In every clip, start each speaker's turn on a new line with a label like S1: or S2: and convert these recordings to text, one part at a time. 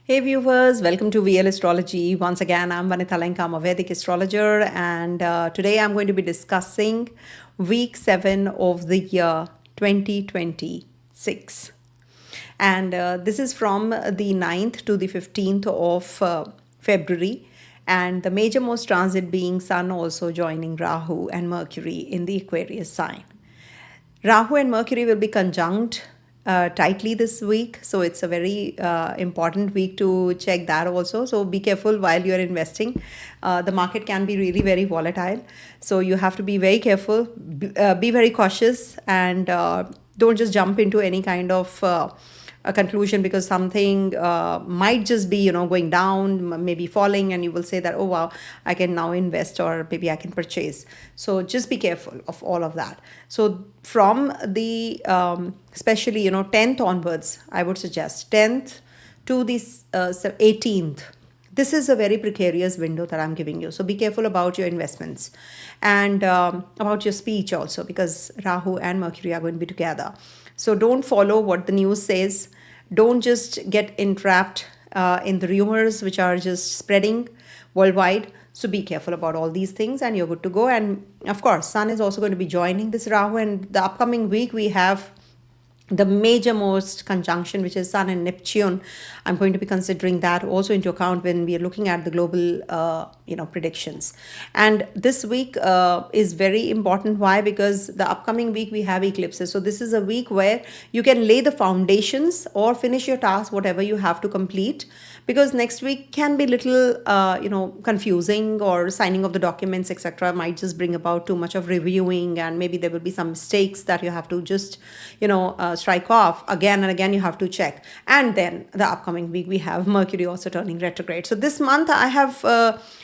S1: Hey viewers, welcome to VL Astrology. Once again, I'm Vanitha Lenka, I'm a Vedic astrologer, and today I'm going to be discussing week 7 of the year 2026. And this is from the 9th to the 15th of February, and the major most transit being Sun also joining Rahu and Mercury in the Aquarius sign. Rahu and Mercury will be conjunct tightly this week, so it's a very important week to check that also. So be careful while you're investing. The market can be really very volatile, so you have to be very careful, be very cautious, and don't just jump into any kind of a conclusion, because something might just be going down, maybe falling, and you will say that, oh wow, I can now invest, or maybe I can purchase. So just be careful of all of that. So from the especially 10th onwards, I would suggest 10th to the 18th, this is a very precarious window that I'm giving you. So be careful about your investments, and about your speech also, because Rahu and Mercury are going to be together. So don't follow what the news says. Don't just get entrapped in the rumors which are just spreading worldwide. So be careful about all these things, and you're good to go. And of course, Sun is also going to be joining this Rahu, and the upcoming week we have the major most conjunction, which is Sun and Neptune. I'm going to be considering that also into account when we are looking at the global predictions. And this week is very important. Why? Because the upcoming week we have eclipses. So this is a week where you can lay the foundations or finish your task, whatever you have to complete, because next week can be little confusing, or signing of the documents, etc., might just bring about too much of reviewing, and maybe there will be some mistakes that you have to just strike off again and again. You have to check. And then the upcoming week we have Mercury also turning retrograde. So this month I have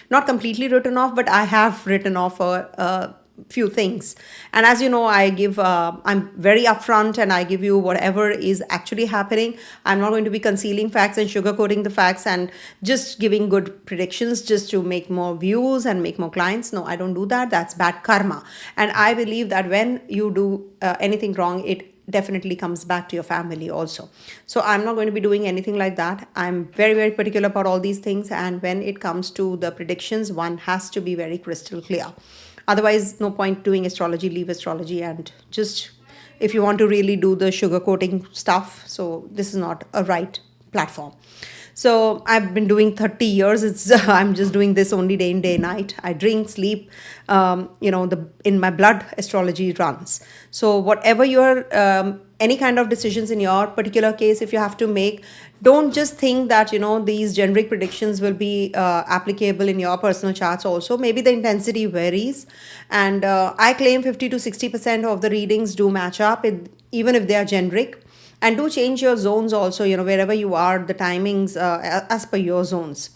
S1: not completely written off, but I have written off a few things. And as you know, I'm very upfront, and I give you whatever is actually happening. I'm not going to be concealing facts and sugarcoating the facts and just giving good predictions just to make more views and make more clients. No, I don't do that. That's bad karma. And I believe that when you do anything wrong, it definitely comes back to your family also. So I'm not going to be doing anything like that. I'm very, very particular about all these things. And when it comes to the predictions, one has to be very crystal clear. Otherwise, no point doing astrology. Leave astrology, and just, if you want to really do the sugarcoating stuff, so this is not a right platform. So I've been doing 30 years. It's I'm just doing this only day in, day night. I drink, sleep. In my blood, astrology runs. So whatever your any kind of decisions in your particular case, if you have to make, don't just think that these generic predictions will be applicable in your personal charts also. Maybe the intensity varies, and I claim 50 to 60% of the readings do match up, even if they are generic. And do change your zones also, wherever you are, the timings as per your zones.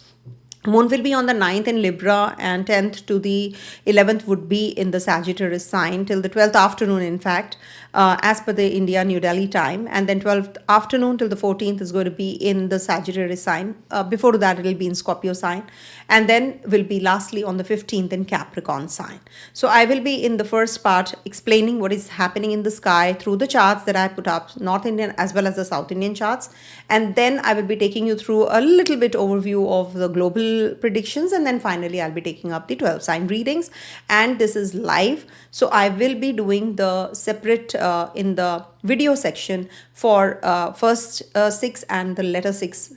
S1: Moon will be on the 9th in Libra, and 10th to the 11th would be in the Sagittarius sign till the 12th afternoon, in fact, as per the India New Delhi time. And then 12th afternoon till the 14th is going to be in the Sagittarius sign. Before that, it will be in Scorpio sign. And then will be lastly on the 15th in Capricorn sign. So I will be in the first part explaining what is happening in the sky through the charts that I put up, North Indian as well as the South Indian charts. And then I will be taking you through a little bit overview of the global predictions, and then finally I'll be taking up the 12 sign readings. And this is live, so I will be doing the separate in the video section for first 6 and the letter 6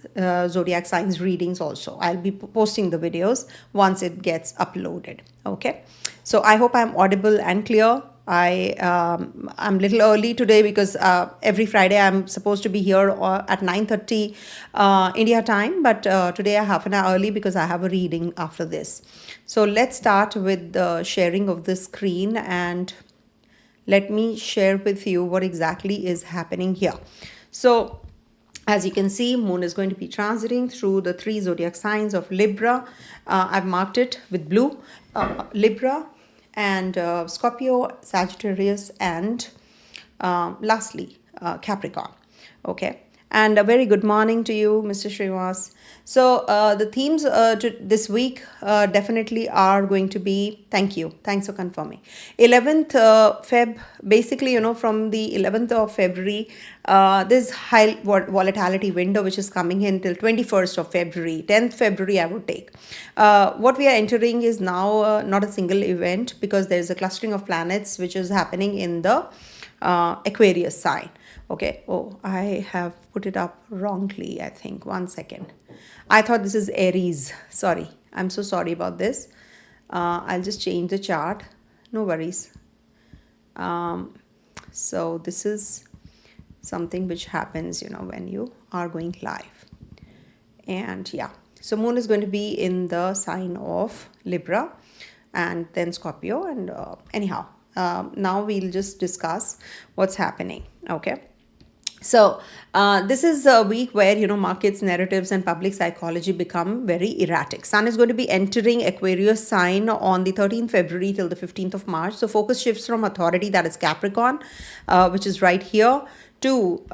S1: zodiac signs readings also. I'll be posting the videos once it gets uploaded. Okay, so I hope I'm audible and clear. I'm a little early today because every Friday I'm supposed to be here at 9:30 India time, but today I'm half an hour early because I have a reading after this. So let's start with the sharing of the screen, and let me share with you what exactly is happening here. So as you can see, Moon is going to be transiting through the 3 zodiac signs of Libra. I've marked it with blue. Libra, and Scorpio, Sagittarius, and lastly Capricorn. Okay, And a very good morning to you, Mr. Srivas. So, the themes this week definitely are going to be, thank you, thanks for confirming. 11th Feb, basically, from the 11th of February, this high volatility window which is coming in till 21st of February, 10th February, I would take. What we are entering is now not a single event because there is a clustering of planets which is happening in the Aquarius sign. Okay. Oh, I have put it up wrongly, I think. 1 second. I thought this is Aries. Sorry. I'm so sorry about this. I'll just change the chart. No worries. So this is something which happens, when you are going live. And yeah. So moon is going to be in the sign of Libra and then Scorpio. And anyhow, now we'll just discuss what's happening. Okay. So this is a week where markets, narratives, and public psychology become very erratic. Sun is going to be entering Aquarius sign on the 13th February till the 15th of March. So focus shifts from authority, that is Capricorn, which is right here, to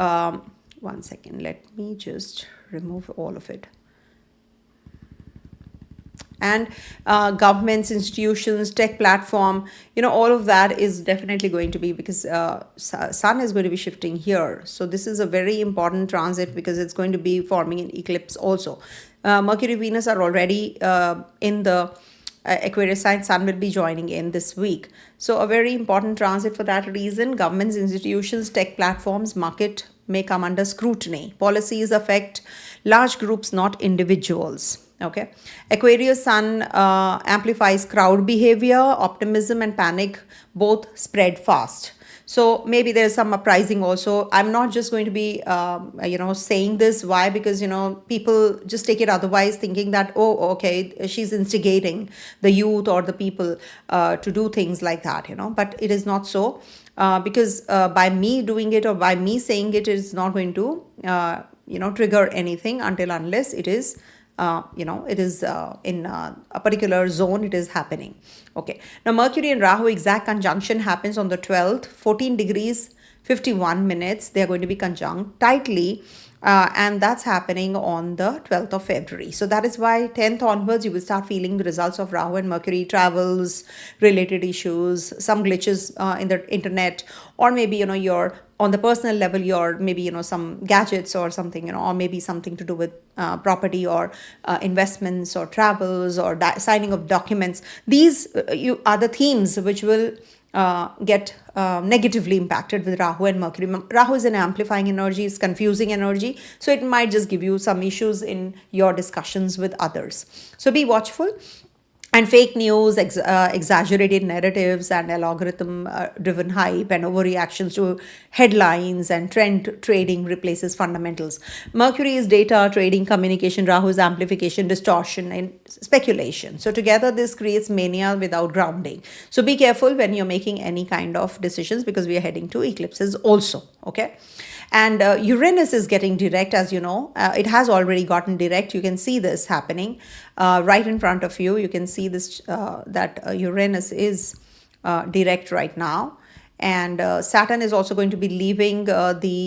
S1: 1 second. Let me just remove all of it. And governments, institutions, tech platform, all of that is definitely going to be, because sun is going to be shifting here. So this is a very important transit because it's going to be forming an eclipse also. Mercury, Venus are already in the Aquarius sign. Sun will be joining in this week. So a very important transit for that reason. Governments, institutions, tech platforms, market may come under scrutiny. Policies affect large groups, not individuals. Okay. Aquarius sun amplifies crowd behavior, optimism and panic both spread fast. So maybe there's some uprising also. I'm not just going to be, saying this. Why? Because, people just take it otherwise, thinking that, oh, okay, she's instigating the youth or the people to do things like that, But it is not so, because by me doing it or by me saying it is not going to, trigger anything unless it is it is in a particular zone, it is happening. Okay. Now, Mercury and Rahu exact conjunction happens on the 12th, 14 degrees, 51 minutes. They are going to be conjunct tightly. And that's happening on the 12th of February. So that is why 10th onwards, you will start feeling the results of Rahu and Mercury, travels, related issues, some glitches in the internet, or maybe, you're on the personal level, you're maybe, some gadgets or something, or maybe something to do with property or investments or travels or signing of documents. These are the themes which will get negatively impacted with Rahu and Mercury. Rahu is an amplifying energy, it's confusing energy. So it might just give you some issues in your discussions with others. So be watchful. And fake news, exaggerated narratives, and algorithm-driven hype and overreactions to headlines and trend trading replaces fundamentals. Mercury is data, trading, communication. Rahu is amplification, distortion, and speculation. So together, this creates mania without grounding. So be careful when you're making any kind of decisions, because we are heading to eclipses also. Okay. And Uranus is getting direct, as you know. It has already gotten direct. You can see this happening right in front of you. You can see this that Uranus is direct right now. And Saturn is also going to be leaving I've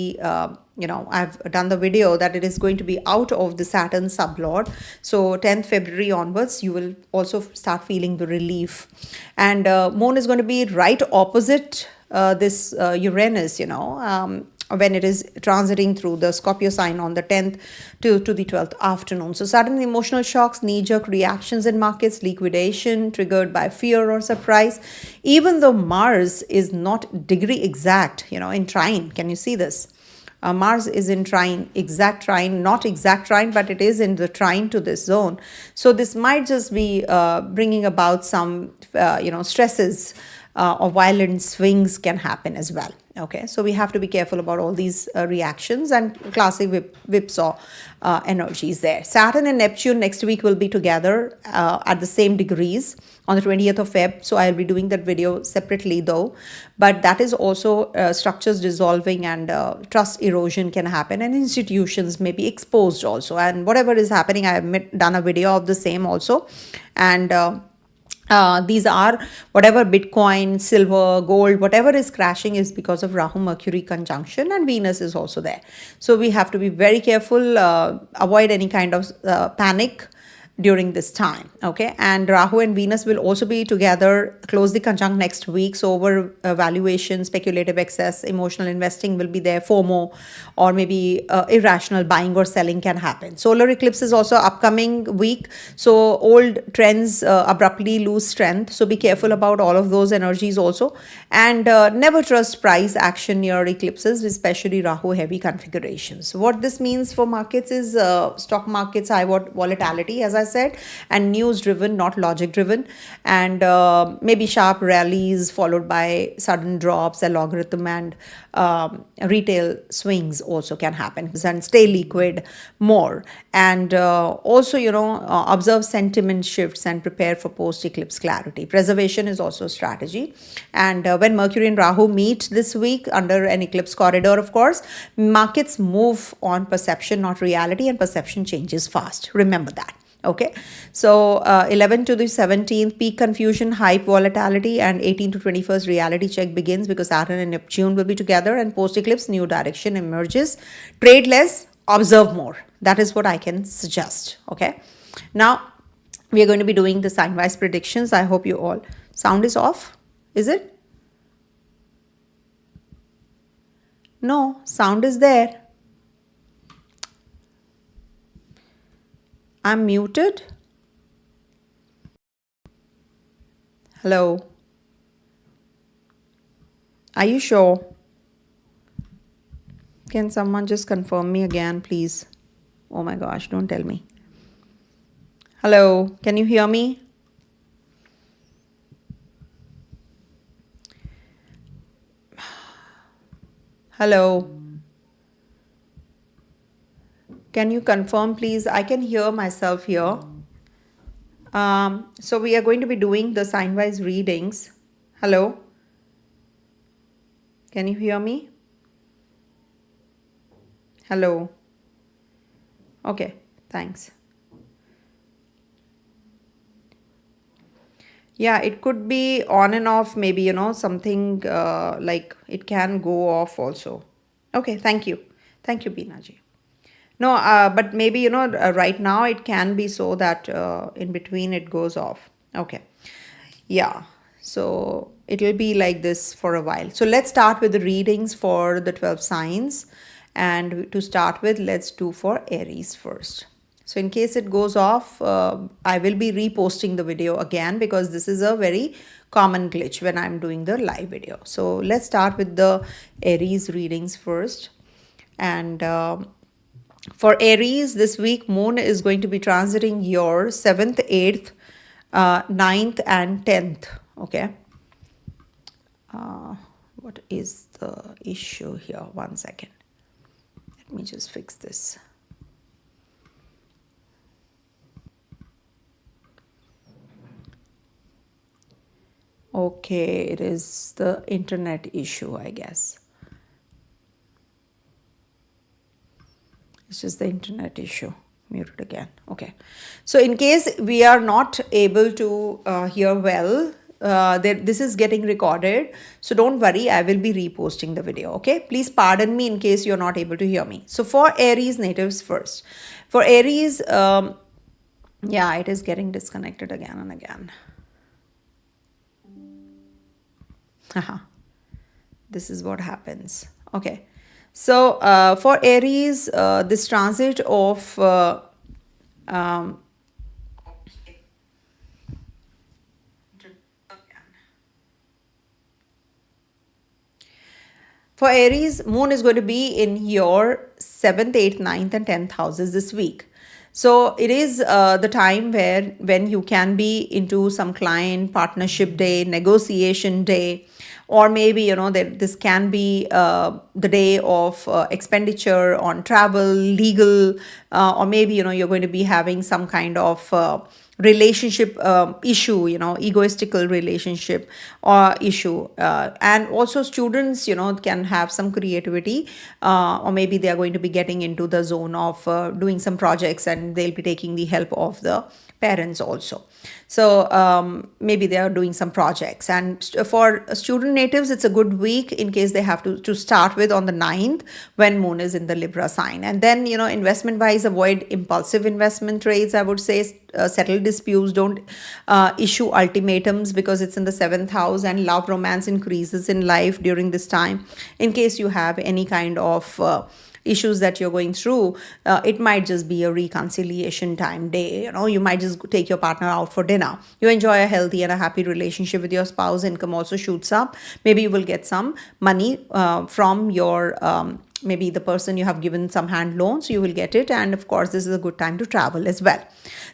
S1: done the video that it is going to be out of the Saturn sublord. So 10th February onwards, you will also start feeling the relief. And Moon is going to be right opposite this Uranus, when it is transiting through the Scorpio sign on the 10th to the 12th afternoon. So sudden emotional shocks, knee-jerk reactions in markets, liquidation triggered by fear or surprise. Even though Mars is not degree exact, in trine. Can you see this? Mars is in trine, exact trine, not exact trine, but it is in the trine to this zone. So this might just be bringing about some, stresses or violent swings can happen as well. Okay, so we have to be careful about all these reactions and classic whipsaw energies there. Saturn and Neptune next week will be together at the same degrees on the 20th of Feb. So I'll be doing that video separately though. But that is also structures dissolving and trust erosion can happen, and institutions may be exposed also. And whatever is happening, I have done a video of the same also. And These are whatever Bitcoin, silver, gold, whatever is crashing is because of Rahu Mercury conjunction, and Venus is also there. So we have to be very careful, avoid any kind of panic during this time. Okay, and Rahu and Venus will also be together closely conjunct next week. So over valuation, speculative excess, emotional investing will be there, FOMO, or maybe irrational buying or selling can happen. Solar eclipse is also upcoming week, so old trends abruptly lose strength. So be careful about all of those energies also, and never trust price action near eclipses, especially Rahu heavy configurations. What this means for markets is stock markets high volatility, as I said, and news driven, not logic driven, and maybe sharp rallies followed by sudden drops, a logarithm, and retail swings also can happen, and stay liquid more. And also, observe sentiment shifts and prepare for post eclipse clarity. Preservation is also a strategy. And when Mercury and Rahu meet this week under an eclipse corridor, of course, markets move on perception, not reality, and perception changes fast. Remember that. Okay, so 11 to the 17th, peak confusion, hype, volatility, and 18 to 21st, reality check begins, because Saturn and Neptune will be together, and post eclipse, new direction emerges. Trade less, observe more. That is what I can suggest. Okay, now we are going to be doing the sign wise predictions. I hope you all. Sound is off, is it? No, sound is there. I'm muted. Hello. Are you sure? Can someone just confirm me again, please? Oh my gosh, don't tell me. Hello, can you hear me? Hello. Can you confirm, please? I can hear myself here. So we are going to be doing the sign-wise readings. Hello? Can you hear me? Hello? Okay, thanks. Yeah, it could be on and off, maybe, something like it can go off also. Okay, thank you. Thank you, Binaji. No, but maybe, right now it can be so that in between it goes off. Okay. Yeah. So it will be like this for a while. So let's start with the readings for the 12 signs. And to start with, let's do for Aries first. So in case it goes off, I will be reposting the video again, because this is a very common glitch when I'm doing the live video. So let's start with the Aries readings first. And for Aries, this week, Moon is going to be transiting your 7th, 8th, 9th, and 10th. Okay. What is the issue here? One second. Let me just fix this. Okay, it is the internet issue, I guess. It's just the internet issue. Muted again. Okay. So in case we are not able to hear well, this is getting recorded. So don't worry, I will be reposting the video. Okay. Please pardon me in case you're not able to hear me. So for Aries natives first. For Aries, yeah, it is getting disconnected again and again. This is what happens. Okay. So for Aries, this transit of for Aries, Moon is going to be in your 7th, 8th, 9th, and 10th houses this week. So it is the time when you can be into some client partnership day, negotiation day, or maybe, this can be the day of expenditure on travel, legal, or maybe, you're going to be having some kind of relationship issue, egoistical relationship or issue. And also students, can have some creativity, or maybe they are going to be getting into the zone of doing some projects, and they'll be taking the help of the parents also. So maybe they are doing some projects. And for student natives, it's a good week in case they have to start with on the 9th, when moon is in the Libra sign. And then, investment wise, avoid impulsive investment trades, I would say. Settle disputes, don't issue ultimatums, because it's in the 7th house, and love romance increases in life during this time. In case you have any kind of issues that you're going through, it might just be a reconciliation time day. You might just take your partner out for dinner. You enjoy a healthy and a happy relationship with your spouse. Income also shoots up. Maybe you will get some money from your maybe the person you have given some hand loans, you will get it. And of course, this is a good time to travel as well.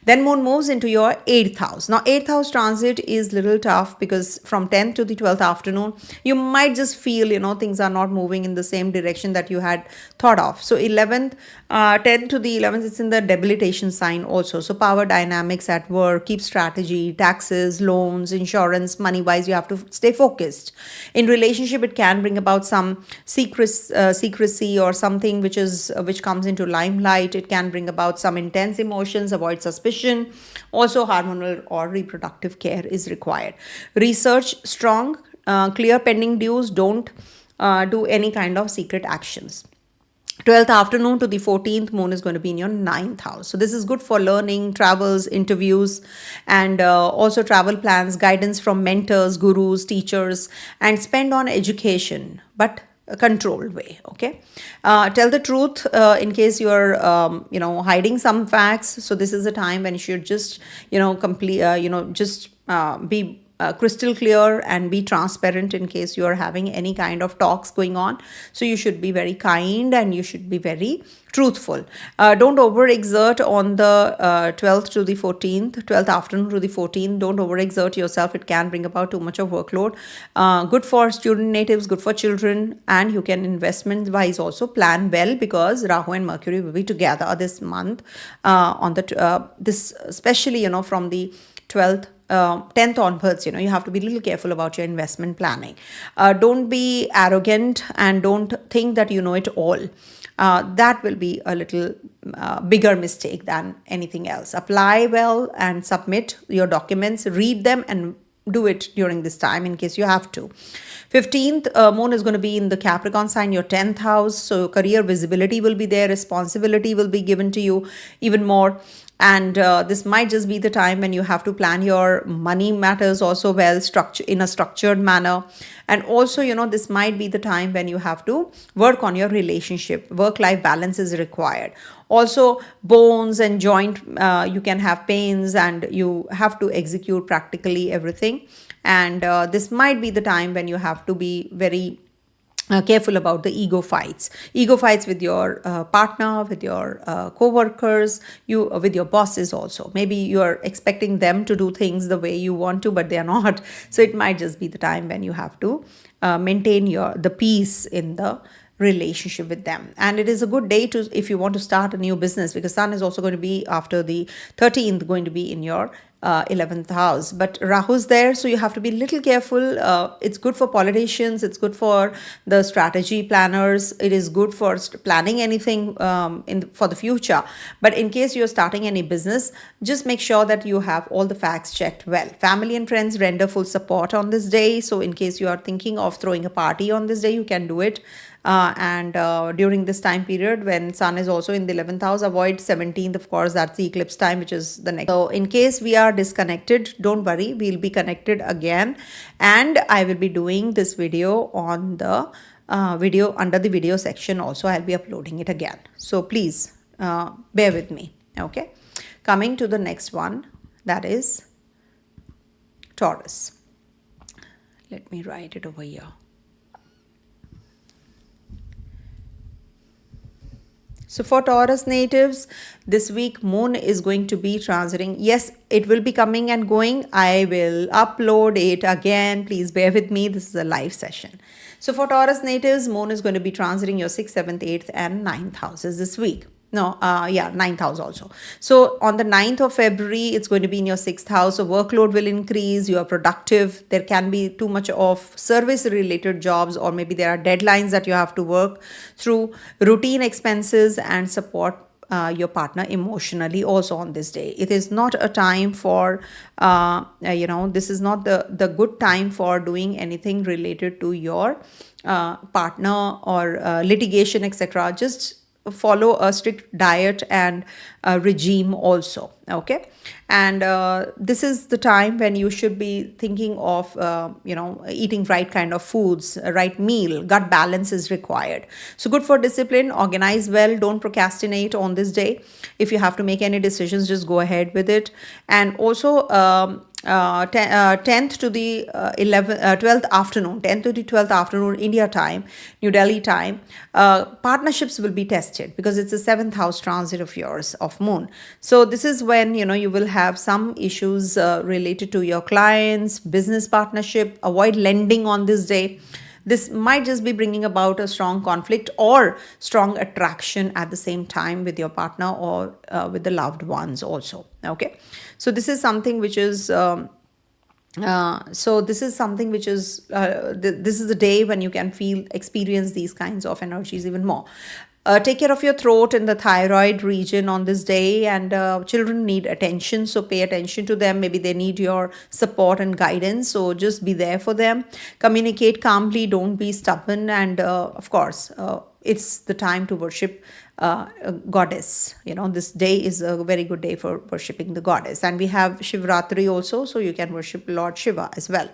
S1: Then moon moves into your 8th house. Now 8th house transit is little tough, because from 10th to the 12th afternoon, you might just feel things are not moving in the same direction that you had thought of. So 11th 10th to the 11th, it's in the debilitation sign also. So power dynamics at work, keep strategy, taxes, loans, insurance, money wise, you have to stay focused. In relationship, it can bring about some secrecy or something which comes into limelight. It can bring about some intense emotions. Avoid suspicion. Also, hormonal or reproductive care is required. Research strong, clear pending dues. Don't do any kind of secret actions. 12th afternoon to the 14th, moon is going to be in your 9th house. So this is good for learning, travels, interviews, and also travel plans, guidance from mentors, gurus, teachers, and spend on education, but a controlled way. Okay. Tell the truth in case you're hiding some facts. So this is a time when you should just be crystal clear and be transparent in case you are having any kind of talks going on. So you should be very kind and you should be very truthful. Don't overexert on the 12th to the 14th, 12th afternoon to the 14th. Don't overexert yourself. It can bring about too much of workload. Good for student natives, good for children, and you can investment wise also plan well, because Rahu and Mercury will be together this month on the this especially from the 12th 10th onwards. You have to be a little careful about your investment planning. Don't be arrogant and don't think that you know it all. That will be a little bigger mistake than anything else. Apply well and submit your documents, read them, and do it during this time in case you have to. 15th, moon is going to be in the Capricorn sign, your 10th house. So career visibility will be there. Responsibility will be given to you even more. And this might just be the time when you have to plan your money matters also well, in a structured manner. And also, this might be the time when you have to work on your relationship. Work-life balance is required. Also, bones and joint, you can have pains, and you have to execute practically everything. And this might be the time when you have to be very careful about the ego fights with your partner, with your co-workers, with your bosses also. Maybe you're expecting them to do things the way you want to, but they're not. So it might just be the time when you have to maintain the peace in the relationship with them. And it is a good day if you want to start a new business, because Sun is also going to be after the 13th going to be in your 11th house, but Rahu's there, so you have to be a little careful. It's good for politicians, it's good for the strategy planners, it is good for planning anything for the future. But in case you're starting any business, just make sure that you have all the facts checked well. Family and friends render full support on this day, so in case you are thinking of throwing a party on this day, you can do it. And during this time period when Sun is also in the 11th house, avoid 17th, of course, that's the eclipse time, which is the next. So in case we are disconnected, don't worry, we'll be connected again, and I will be doing this video on the video under the video section also. I'll be uploading it again, so please bear with me. Okay, coming to the next one, that is Taurus. Let me write it over here. So for Taurus natives, this week moon is going to be transiting. Yes, it will be coming and going. I will upload it again. Please bear with me. This is a live session. So for Taurus natives, moon is going to be transiting your 6th, 7th, 8th and 9th houses this week. No, yeah, ninth house also. So on the 9th of February, it's going to be in your sixth house. So workload will increase. You are productive. There can be too much of service related jobs, or maybe there are deadlines that you have to work through. Routine expenses and support your partner emotionally also on this day. It is not a time for, this is not the good time for doing anything related to your partner or litigation, etc. Just follow a strict diet and regime also. Okay. And this is the time when you should be thinking of eating right kind of foods, right meal. Gut balance is required. So good for discipline. Organize well, don't procrastinate on this day. If you have to make any decisions, just go ahead with it. And also 10th to the 12th afternoon, 10th to the 12th afternoon India time, New Delhi time, partnerships will be tested because it's a 7th house transit of yours of moon. So this is when you will have some issues related to your clients, business partnership. Avoid lending on this day. This might just be bringing about a strong conflict or strong attraction at the same time with your partner or with the loved ones also. Okay. So this is something which is this is the day when you can experience these kinds of energies even more. Take care of your throat and the thyroid region on this day, and children need attention, so pay attention to them. Maybe they need your support and guidance, so just be there for them. Communicate calmly, don't be stubborn, and of course it's the time to worship goddess. This day is a very good day for worshipping the goddess, and we have Shivratri also, so you can worship Lord Shiva as well.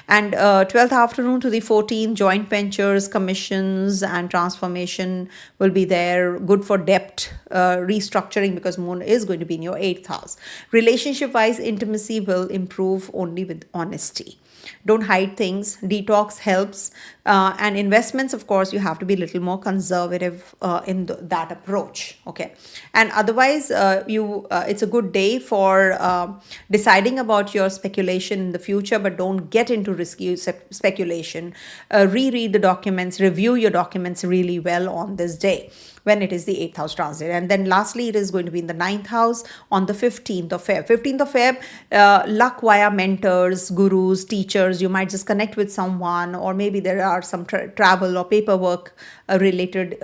S1: And 12th afternoon to the 14th, joint ventures, commissions and transformation will be there. Good for debt restructuring, because moon is going to be in your 8th house. Relationship wise, intimacy will improve only with honesty. Don't hide things. Detox helps. And investments, of course, you have to be a little more conservative in that approach. Okay. And otherwise, it's a good day for deciding about your speculation in the future, but don't get into risky speculation. Reread the documents, review your documents really well on this day when it is the 8th house transit. And then lastly, it is going to be in the 9th house on the 15th of Feb. 15th of Feb, luck via mentors, gurus, teachers. You might just connect with someone, or maybe there are some travel or paperwork related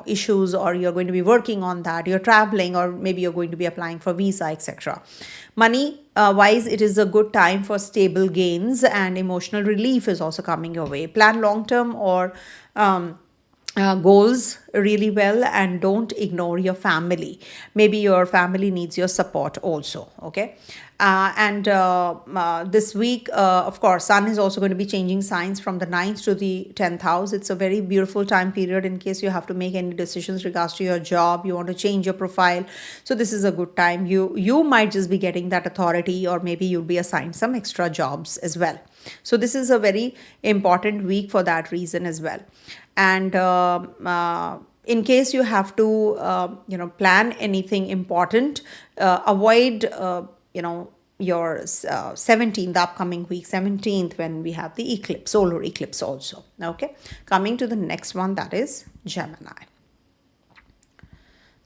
S1: issues, or you're going to be working on that. You're traveling, or maybe you're going to be applying for visa, etc. Money wise, it is a good time for stable gains, and emotional relief is also coming your way. Plan long term or goals really well, and don't ignore your family. Maybe your family needs your support also. Okay. And this week, of course, sun is also going to be changing signs from the 9th to the 10th house. It's a very beautiful time period in case you have to make any decisions regards to your job, you want to change your profile. So this is a good time. You might just be getting that authority, or maybe you'll be assigned some extra jobs as well. So this is a very important week for that reason as well. And in case you have to plan anything important, avoid your 17th, upcoming week 17th, when we have the eclipse, solar eclipse also. Okay. Coming to the next one, that is Gemini.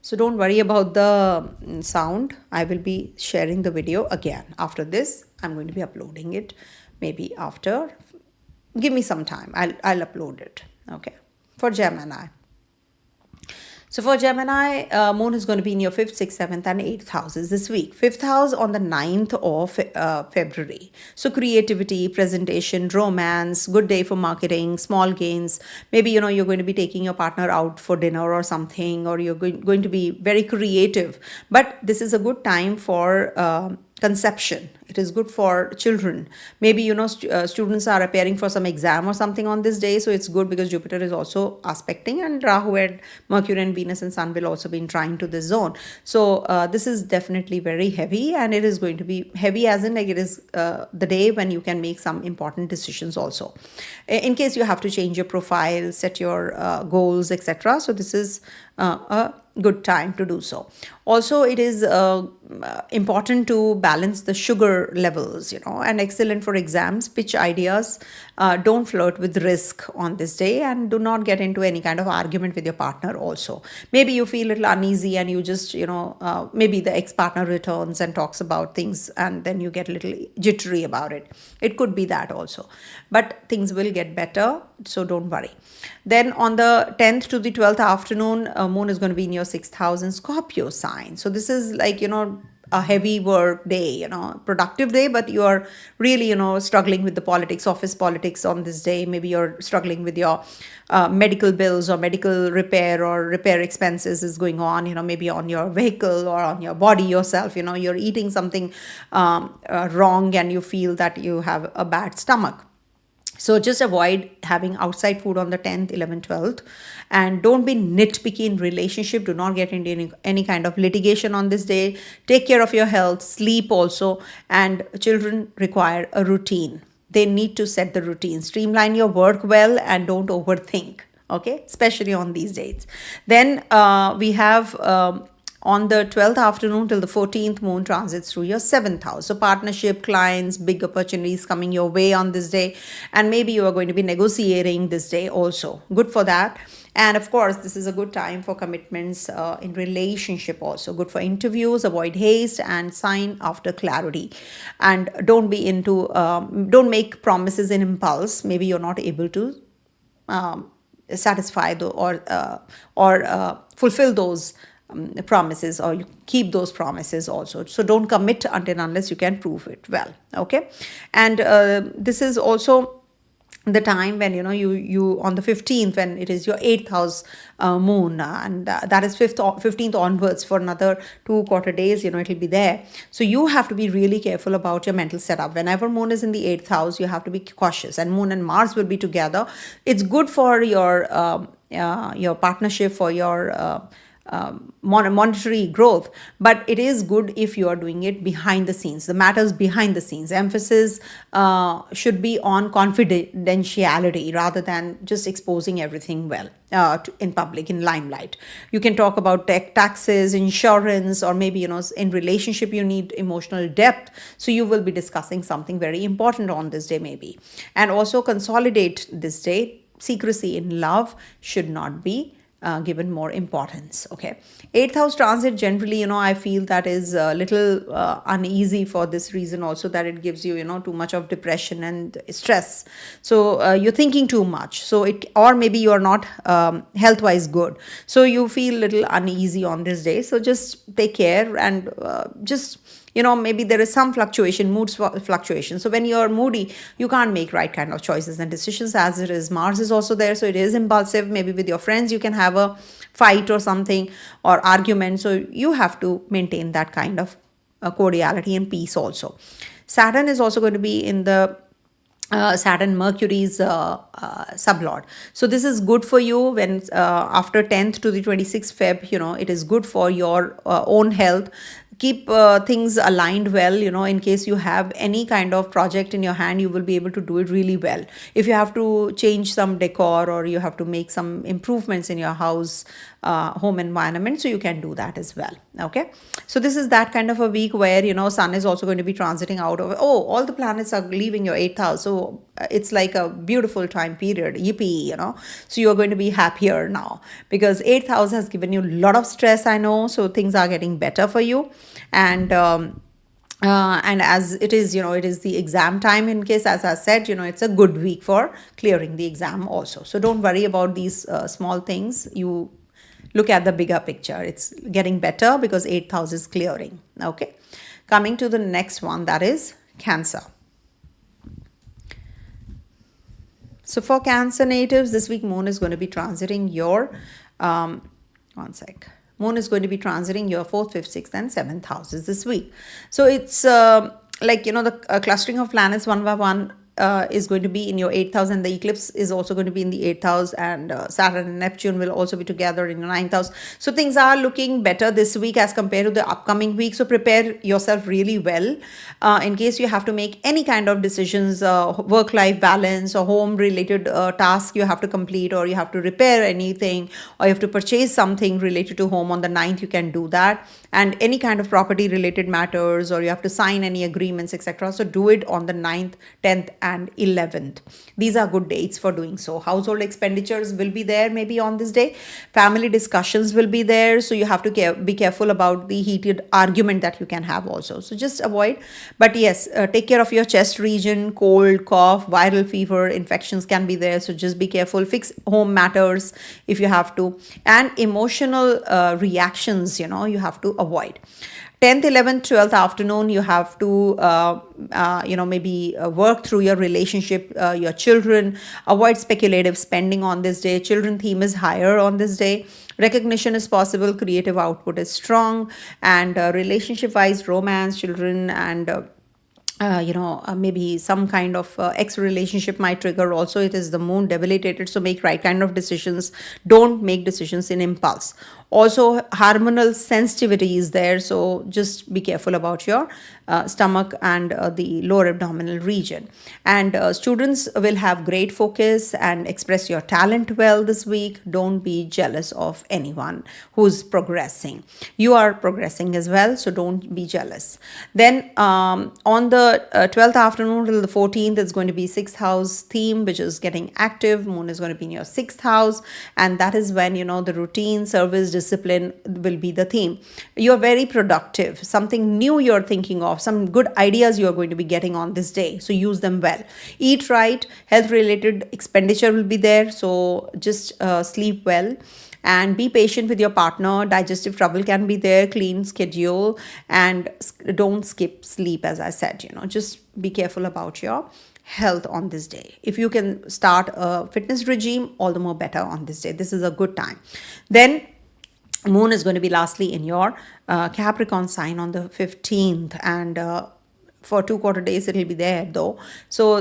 S1: So don't worry about the sound. I will be sharing the video again. After this, I'm going to be uploading it. Maybe after, give me some time, I'll upload it. Okay. For Gemini. So for Gemini, moon is going to be in your 5th, 6th, 7th and 8th houses this week. 5th house on the 9th of February. So creativity, presentation, romance, good day for marketing, small gains. Maybe, you're going to be taking your partner out for dinner or something, or you're going to be very creative. But this is a good time for conception. It is good for children. Maybe students are preparing for some exam or something on this day, so it's good because Jupiter is also aspecting, and Rahu and Mercury and Venus and Sun will also be trying to this zone. So this is definitely very heavy, and it is going to be heavy as in like it is the day when you can make some important decisions also, in case you have to change your profile, set your goals, etc. So this is a good time to do so. Also, it is important to balance the sugar levels, and excellent for exams. Pitch ideas. Don't flirt with risk on this day, and do not get into any kind of argument with your partner also. Maybe you feel a little uneasy and you just, maybe the ex-partner returns and talks about things, and then you get a little jittery about it. It could be that also. But things will get better, so don't worry. Then on the 10th to the 12th afternoon, moon is going to be in your 6th house in Scorpio sign. So this is like, a heavy work day, productive day, but you are really, struggling with the politics, office politics on this day. Maybe you're struggling with your medical bills or medical repair or repair expenses is going on, maybe on your vehicle or on your body yourself. You're eating something wrong and you feel that you have a bad stomach. So just avoid having outside food on the 10th, 11th, 12th, and don't be nitpicky in relationship. Do not get into any kind of litigation on this day. Take care of your health, sleep also, and children require a routine. They need to set the routine. Streamline your work well and don't overthink, okay, especially on these dates. Then we have on the 12th afternoon till the 14th, moon transits through your 7th house. So partnership, clients, big opportunities coming your way on this day. And maybe you are going to be negotiating this day also. Good for that. And of course, this is a good time for commitments in relationship also. Good for interviews, avoid haste and sign after clarity. And don't be into, don't make promises in impulse. Maybe you're not able to satisfy or fulfill those promises, or you keep those promises also. So don't commit until unless you can prove it well, okay. And this is also the time when you on the 15th, when it is your 8th house moon, and that is 15th onwards for another 2 quarter days, it'll be there. So you have to be really careful about your mental setup. Whenever moon is in the 8th house, you have to be cautious, and moon and Mars will be together. It's good for your partnership, for your monetary growth, but it is good if you are doing it behind the scenes. The matters behind the scenes, emphasis should be on confidentiality rather than just exposing everything well in public, in limelight. You can talk about taxes, insurance, or maybe in relationship you need emotional depth, so you will be discussing something very important on this day maybe. And also consolidate this day. Secrecy in love should not be given more importance, okay. 8th house transit, generally, I feel that is a little uneasy for this reason also, that it gives you, too much of depression and stress. So you're thinking too much. So or maybe you are not health-wise good. So you feel a little uneasy on this day. So just take care and just maybe there is some fluctuation, mood fluctuation. So when you're moody, you can't make right kind of choices and decisions, as it is. Mars is also there, so it is impulsive. Maybe with your friends, you can have a fight or something, or argument. So you have to maintain that kind of cordiality and peace also. Saturn is also going to be in the Saturn Mercury's sublord. So this is good for you when after 10th to the 26th Feb, it is good for your own health. Keep things aligned well, in case you have any kind of project in your hand, you will be able to do it really well. If you have to change some decor, or you have to make some improvements in your house, home environment, so you can do that as well, okay. So this is that kind of a week where, sun is also going to be transiting out of, all the planets are leaving your 8th house. So it's like a beautiful time period, yippee, so you're going to be happier now, because 8th house has given you a lot of stress, I know. So things are getting better for you. And as it is, it is the exam time, in case, as I said, it's a good week for clearing the exam also. So don't worry about these small things. You look at the bigger picture. It's getting better because 8th house is clearing, okay. Coming to the next one, that is Cancer. So for Cancer natives, this week moon is going to be transiting your moon is going to be transiting your 4th, 5th, 6th, and 7th houses this week. So it's like, the clustering of planets one by one is going to be in your 8th house, and the eclipse is also going to be in the 8th house, and Saturn and Neptune will also be together in your 9th house. So things are looking better this week as compared to the upcoming week. So prepare yourself really well in case you have to make any kind of decisions, work-life balance or home-related task you have to complete, or you have to repair anything, or you have to purchase something related to home on the 9th, you can do that. And any kind of property related matters, or you have to sign any agreements, etc. So do it on the 9th, 10th and 11th. These are good dates for doing so. Household expenditures will be there maybe on this day. Family discussions will be there. So you have to be careful about the heated argument that you can have also. So just avoid. But yes, take care of your chest region. Cold, cough, viral fever, infections can be there. So just be careful. Fix home matters if you have to. And emotional reactions, you have to avoid. 10th, 11th, 12th afternoon, you have to, maybe work through your relationship, your children. Avoid speculative spending on this day. Children theme is higher on this day. Recognition is possible. Creative output is strong. And relationship-wise, romance, children, and maybe some kind of ex relationship might trigger also. It is the moon debilitated, so make right kind of decisions. Don't make decisions in impulse. Also, hormonal sensitivity is there, so just be careful about your stomach and the lower abdominal region. And students will have great focus and express your talent well this week. Don't be jealous of anyone who's progressing. You are progressing as well, so don't be jealous. Then on the 12th afternoon till the 14th, it's going to be 6th house theme, which is getting active. Moon is going to be in your 6th house, and that is when the routine, service, discipline will be the theme. You're very productive. Something new you're thinking of, some good ideas you're going to be getting on this day, so use them well. Eat right. Health related expenditure will be there, so just sleep well. And be patient with your partner. Digestive trouble can be there. Clean schedule, and don't skip sleep, as I said. Just be careful about your health on this day. If you can start a fitness regime, all the more better on this day. This is a good time. Then moon is going to be lastly in your Capricorn sign on the 15th, and for 2 quarter days it will be there though. So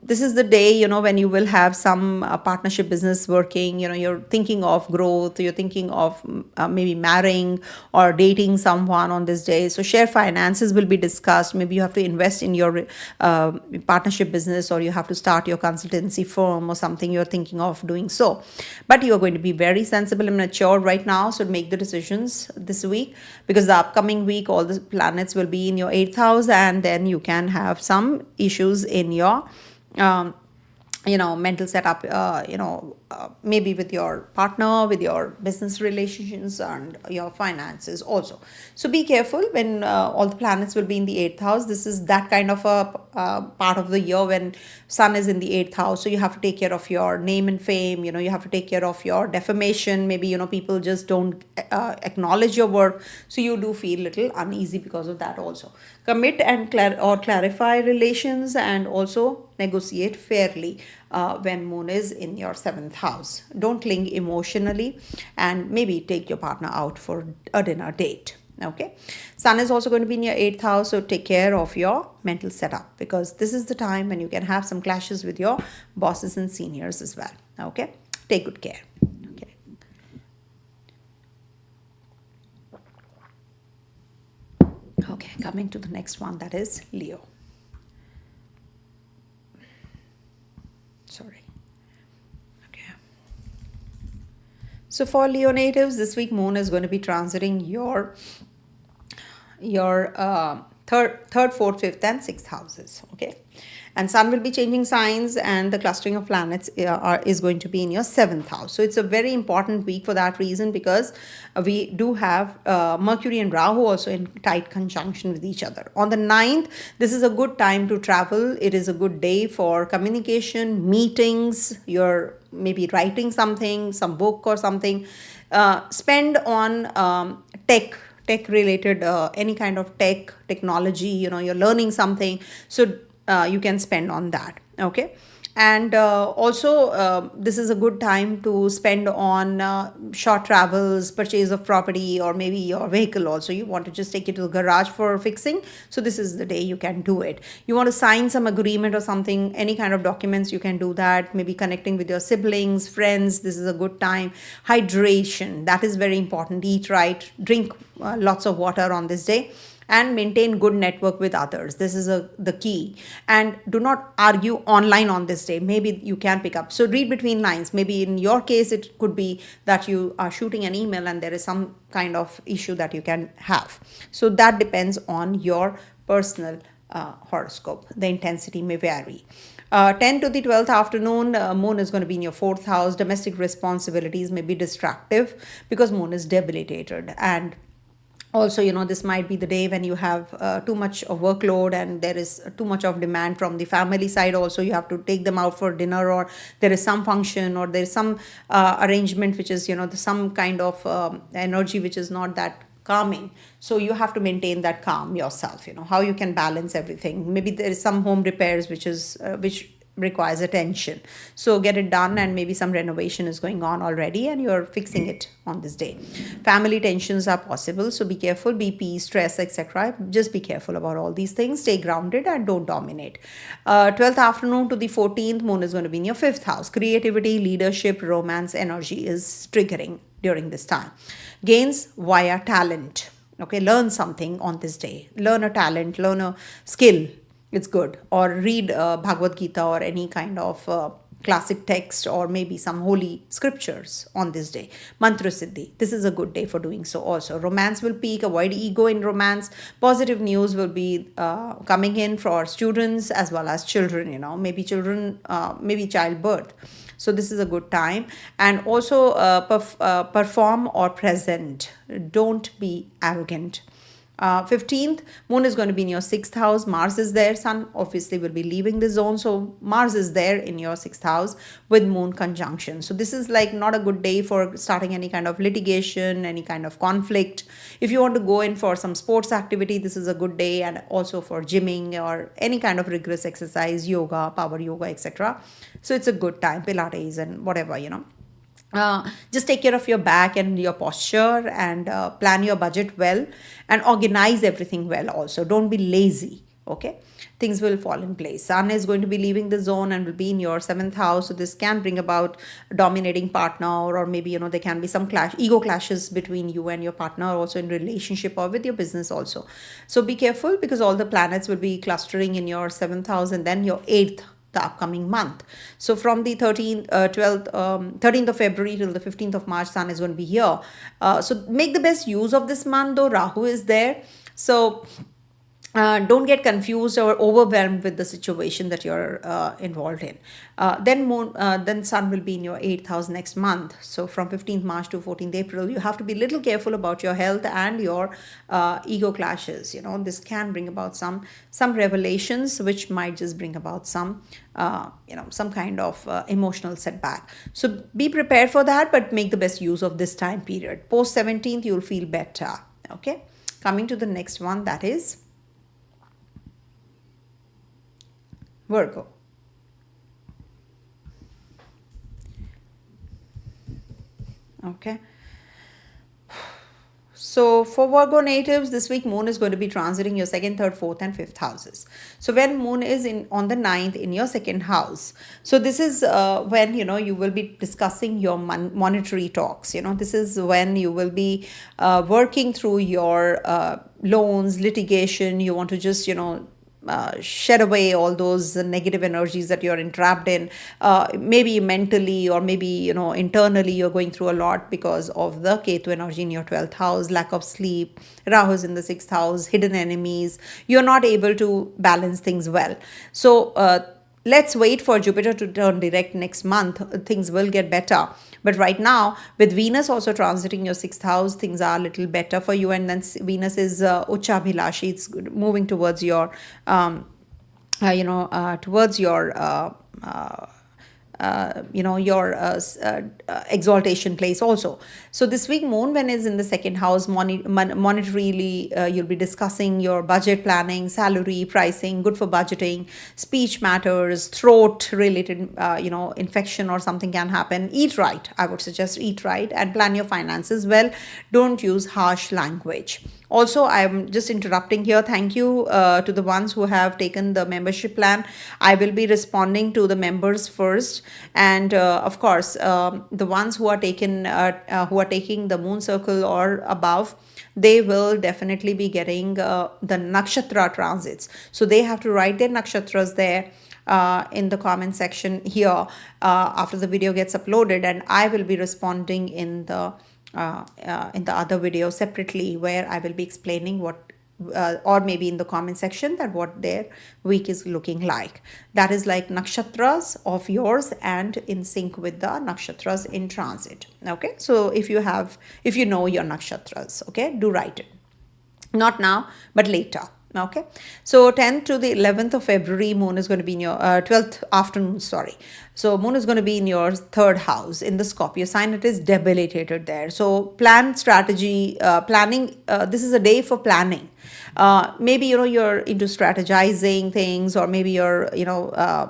S1: this is the day when you will have some partnership business working. You're thinking of growth, you're thinking of maybe marrying or dating someone on this day. So share finances will be discussed. Maybe you have to invest in your partnership business, or you have to start your consultancy firm or something. You're thinking of doing so, but you're going to be very sensible and mature right now, so make the decisions this week, because the upcoming week all the planets will be in your 8th house, and then you can have some issues in your mental setup, maybe with your partner, with your business relations and your finances also. So be careful when all the planets will be in the 8th house. This is that kind of a part of the year when sun is in the 8th house. So you have to take care of your name and fame. You have to take care of your defamation. Maybe, people just don't acknowledge your work. So you do feel little uneasy because of that also. Commit and clarify relations, and also negotiate fairly when moon is in your 7th house. Don't cling emotionally, and maybe take your partner out for a dinner date. Okay. Sun is also going to be in your 8th house, so take care of your mental setup, because this is the time when you can have some clashes with your bosses and seniors as well. Okay. Take good care. Okay. Okay, coming to the next one, that is Leo. Sorry. Okay. So for Leo natives, this week moon is going to be transiting your third, fourth, fifth, and sixth houses. Okay. And sun will be changing signs, and the clustering of planets is going to be in your 7th house. So it's a very important week for that reason, because we do have Mercury and Rahu also in tight conjunction with each other. On the 9th, this is a good time to travel. It is a good day for communication, meetings. You're maybe writing something, some book or something. Spend on tech related, any kind of technology. You're learning something. So you can spend on that. Okay. And also this is a good time to spend on short travels, purchase of property, or maybe your vehicle also you want to just take it to the garage for fixing. So this is the day you can do it. You want to sign some agreement or something, any kind of documents, you can do that. Maybe connecting with your siblings, friends, this is a good time. Hydration, that is very important. Eat right, drink lots of water on this day, and maintain good network with others. This is the key. And do not argue online on this day. Maybe you can pick up, so read between lines. Maybe in your case it could be that you are shooting an email and there is some kind of issue that you can have. So that depends on your personal horoscope. The intensity may vary. 10 to the 12th afternoon, moon is going to be in your fourth house. Domestic responsibilities may be distractive because moon is debilitated. And also, this might be the day when you have too much of workload and there is too much of demand from the family side. Also, you have to take them out for dinner, or there is some function, or there is some arrangement which is some kind of energy which is not that calming. So you have to maintain that calm yourself. How you can balance everything. Maybe there is some home repairs which requires attention, so get it done. And maybe some renovation is going on already and you're fixing it on this day. Family tensions are possible, so be careful. BP, stress, etc., just be careful about all these things. Stay grounded and don't dominate. 12th afternoon to the 14th, moon is going to be in your fifth house. Creativity, leadership, romance energy is triggering during this time. Gains via talent. Okay, learn something on this day. Learn a talent, learn a skill. It's good. Or read Bhagavad Gita or any kind of classic text, or maybe some holy scriptures on this day. Mantra Siddhi. This is a good day for doing so also. Romance will peak. Avoid ego in romance. Positive news will be coming in for students as well as children, maybe children, maybe childbirth. So this is a good time. And also perform or present. Don't be arrogant. 15th, moon is going to be in your sixth house. Mars is there. Sun obviously will be leaving the zone, so Mars is there in your sixth house with moon conjunction. So this is like not a good day for starting any kind of litigation, any kind of conflict. If you want to go in for some sports activity, this is a good day. And also for gymming or any kind of rigorous exercise, yoga, power yoga, etc. So it's a good time. Pilates and whatever. Just take care of your back and your posture, and plan your budget well, and organize everything well also. Don't be lazy. Okay, things will fall in place. Sun is going to be leaving the zone and will be in your seventh house. So this can bring about a dominating partner, or maybe there can be some ego clashes between you and your partner, also in relationship or with your business also. So be careful, because all the planets will be clustering in your seventh house and then your eighth the upcoming month. So from the 13th of February till the 15th of March, Sun is going to be here. So make the best use of this month, though Rahu is there. So don't get confused or overwhelmed with the situation that you're involved in. Then Sun will be in your 8th house next month. So from 15th March to 14th April, you have to be a little careful about your health and your ego clashes. This can bring about some revelations, which might just bring about some kind of emotional setback. So be prepared for that, but make the best use of this time period. Post 17th, you'll feel better. Okay, coming to the next one, that is Virgo. Okay. So for Virgo natives, this week moon is going to be transiting your second, third, fourth and fifth houses. So when moon is on the ninth in your second house, so this is when you will be discussing your monetary talks. This is when you will be working through your loans, litigation. You want to just shed away all those negative energies that you're entrapped in. Maybe mentally, or maybe internally, you're going through a lot because of the Ketu energy in your 12th house, lack of sleep. Rahu's in the 6th house, hidden enemies. You're not able to balance things well. So let's wait for Jupiter to turn direct next month. Things will get better. But right now, with Venus also transiting your 6th house, things are a little better for you. And then Venus is Uchabhilashi. It's moving towards your, your exaltation place also. So this week moon, when is in the second house, monetarily, you'll be discussing your budget planning, salary, pricing, good for budgeting, speech matters, throat related, infection or something can happen. Eat right. I would suggest eat right and plan your finances well. Don't use harsh language. Also, I'm just interrupting here. Thank you to the ones who have taken the membership plan. I will be responding to the members first, and of course, the ones who are taking the moon circle or above, they will definitely be getting the nakshatra transits. So they have to write their nakshatras there in the comment section here after the video gets uploaded, and I will be responding in the other video separately, where I will be explaining what or maybe in the comment section, that what their week is looking like. That is like nakshatras of yours and in sync with the nakshatras in transit. Okay, so if you know your nakshatras, okay, do write it. Not now, but later. Okay, so 10th to the 11th of February, moon is going to be in your 12th afternoon, sorry. So moon is going to be in your third house in the Scorpio sign. It is debilitated there. So plan strategy, planning. This is a day for planning. Maybe, you're into strategizing things, or maybe you're,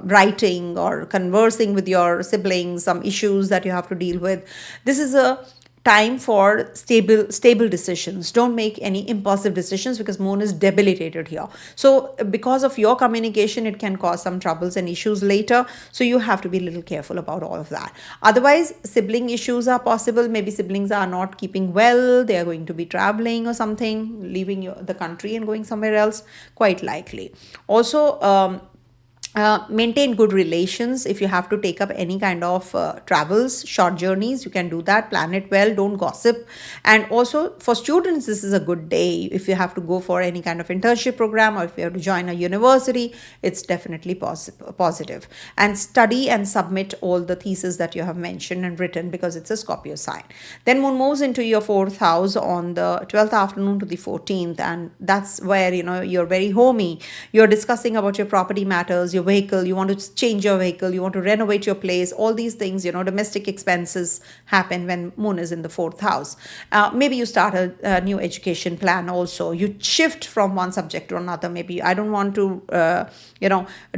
S1: writing or conversing with your siblings, some issues that you have to deal with. This is a time for stable decisions. Don't make any impulsive decisions, because moon is debilitated here. So because of your communication, it can cause some troubles and issues later. So you have to be a little careful about all of that. Otherwise, sibling issues are possible. Maybe siblings are not keeping well. They are going to be traveling or something, leaving the country and going somewhere else, quite likely. Also, maintain good relations. If you have to take up any kind of travels, short journeys, you can do that. Plan it well. Don't gossip. And also for students, this is a good day. If you have to go for any kind of internship program, or if you have to join a university, it's definitely positive. And study and submit all the thesis that you have mentioned and written, because it's a Scorpio sign. Then moon moves into your fourth house on the 12th afternoon to the 14th, and that's where you're very homey. You're discussing about your property matters, your vehicle, you want to change your vehicle, you want to renovate your place. All these things, domestic expenses happen when moon is in the fourth house. Maybe you start a new education plan also. You shift from one subject to another. Maybe I don't want to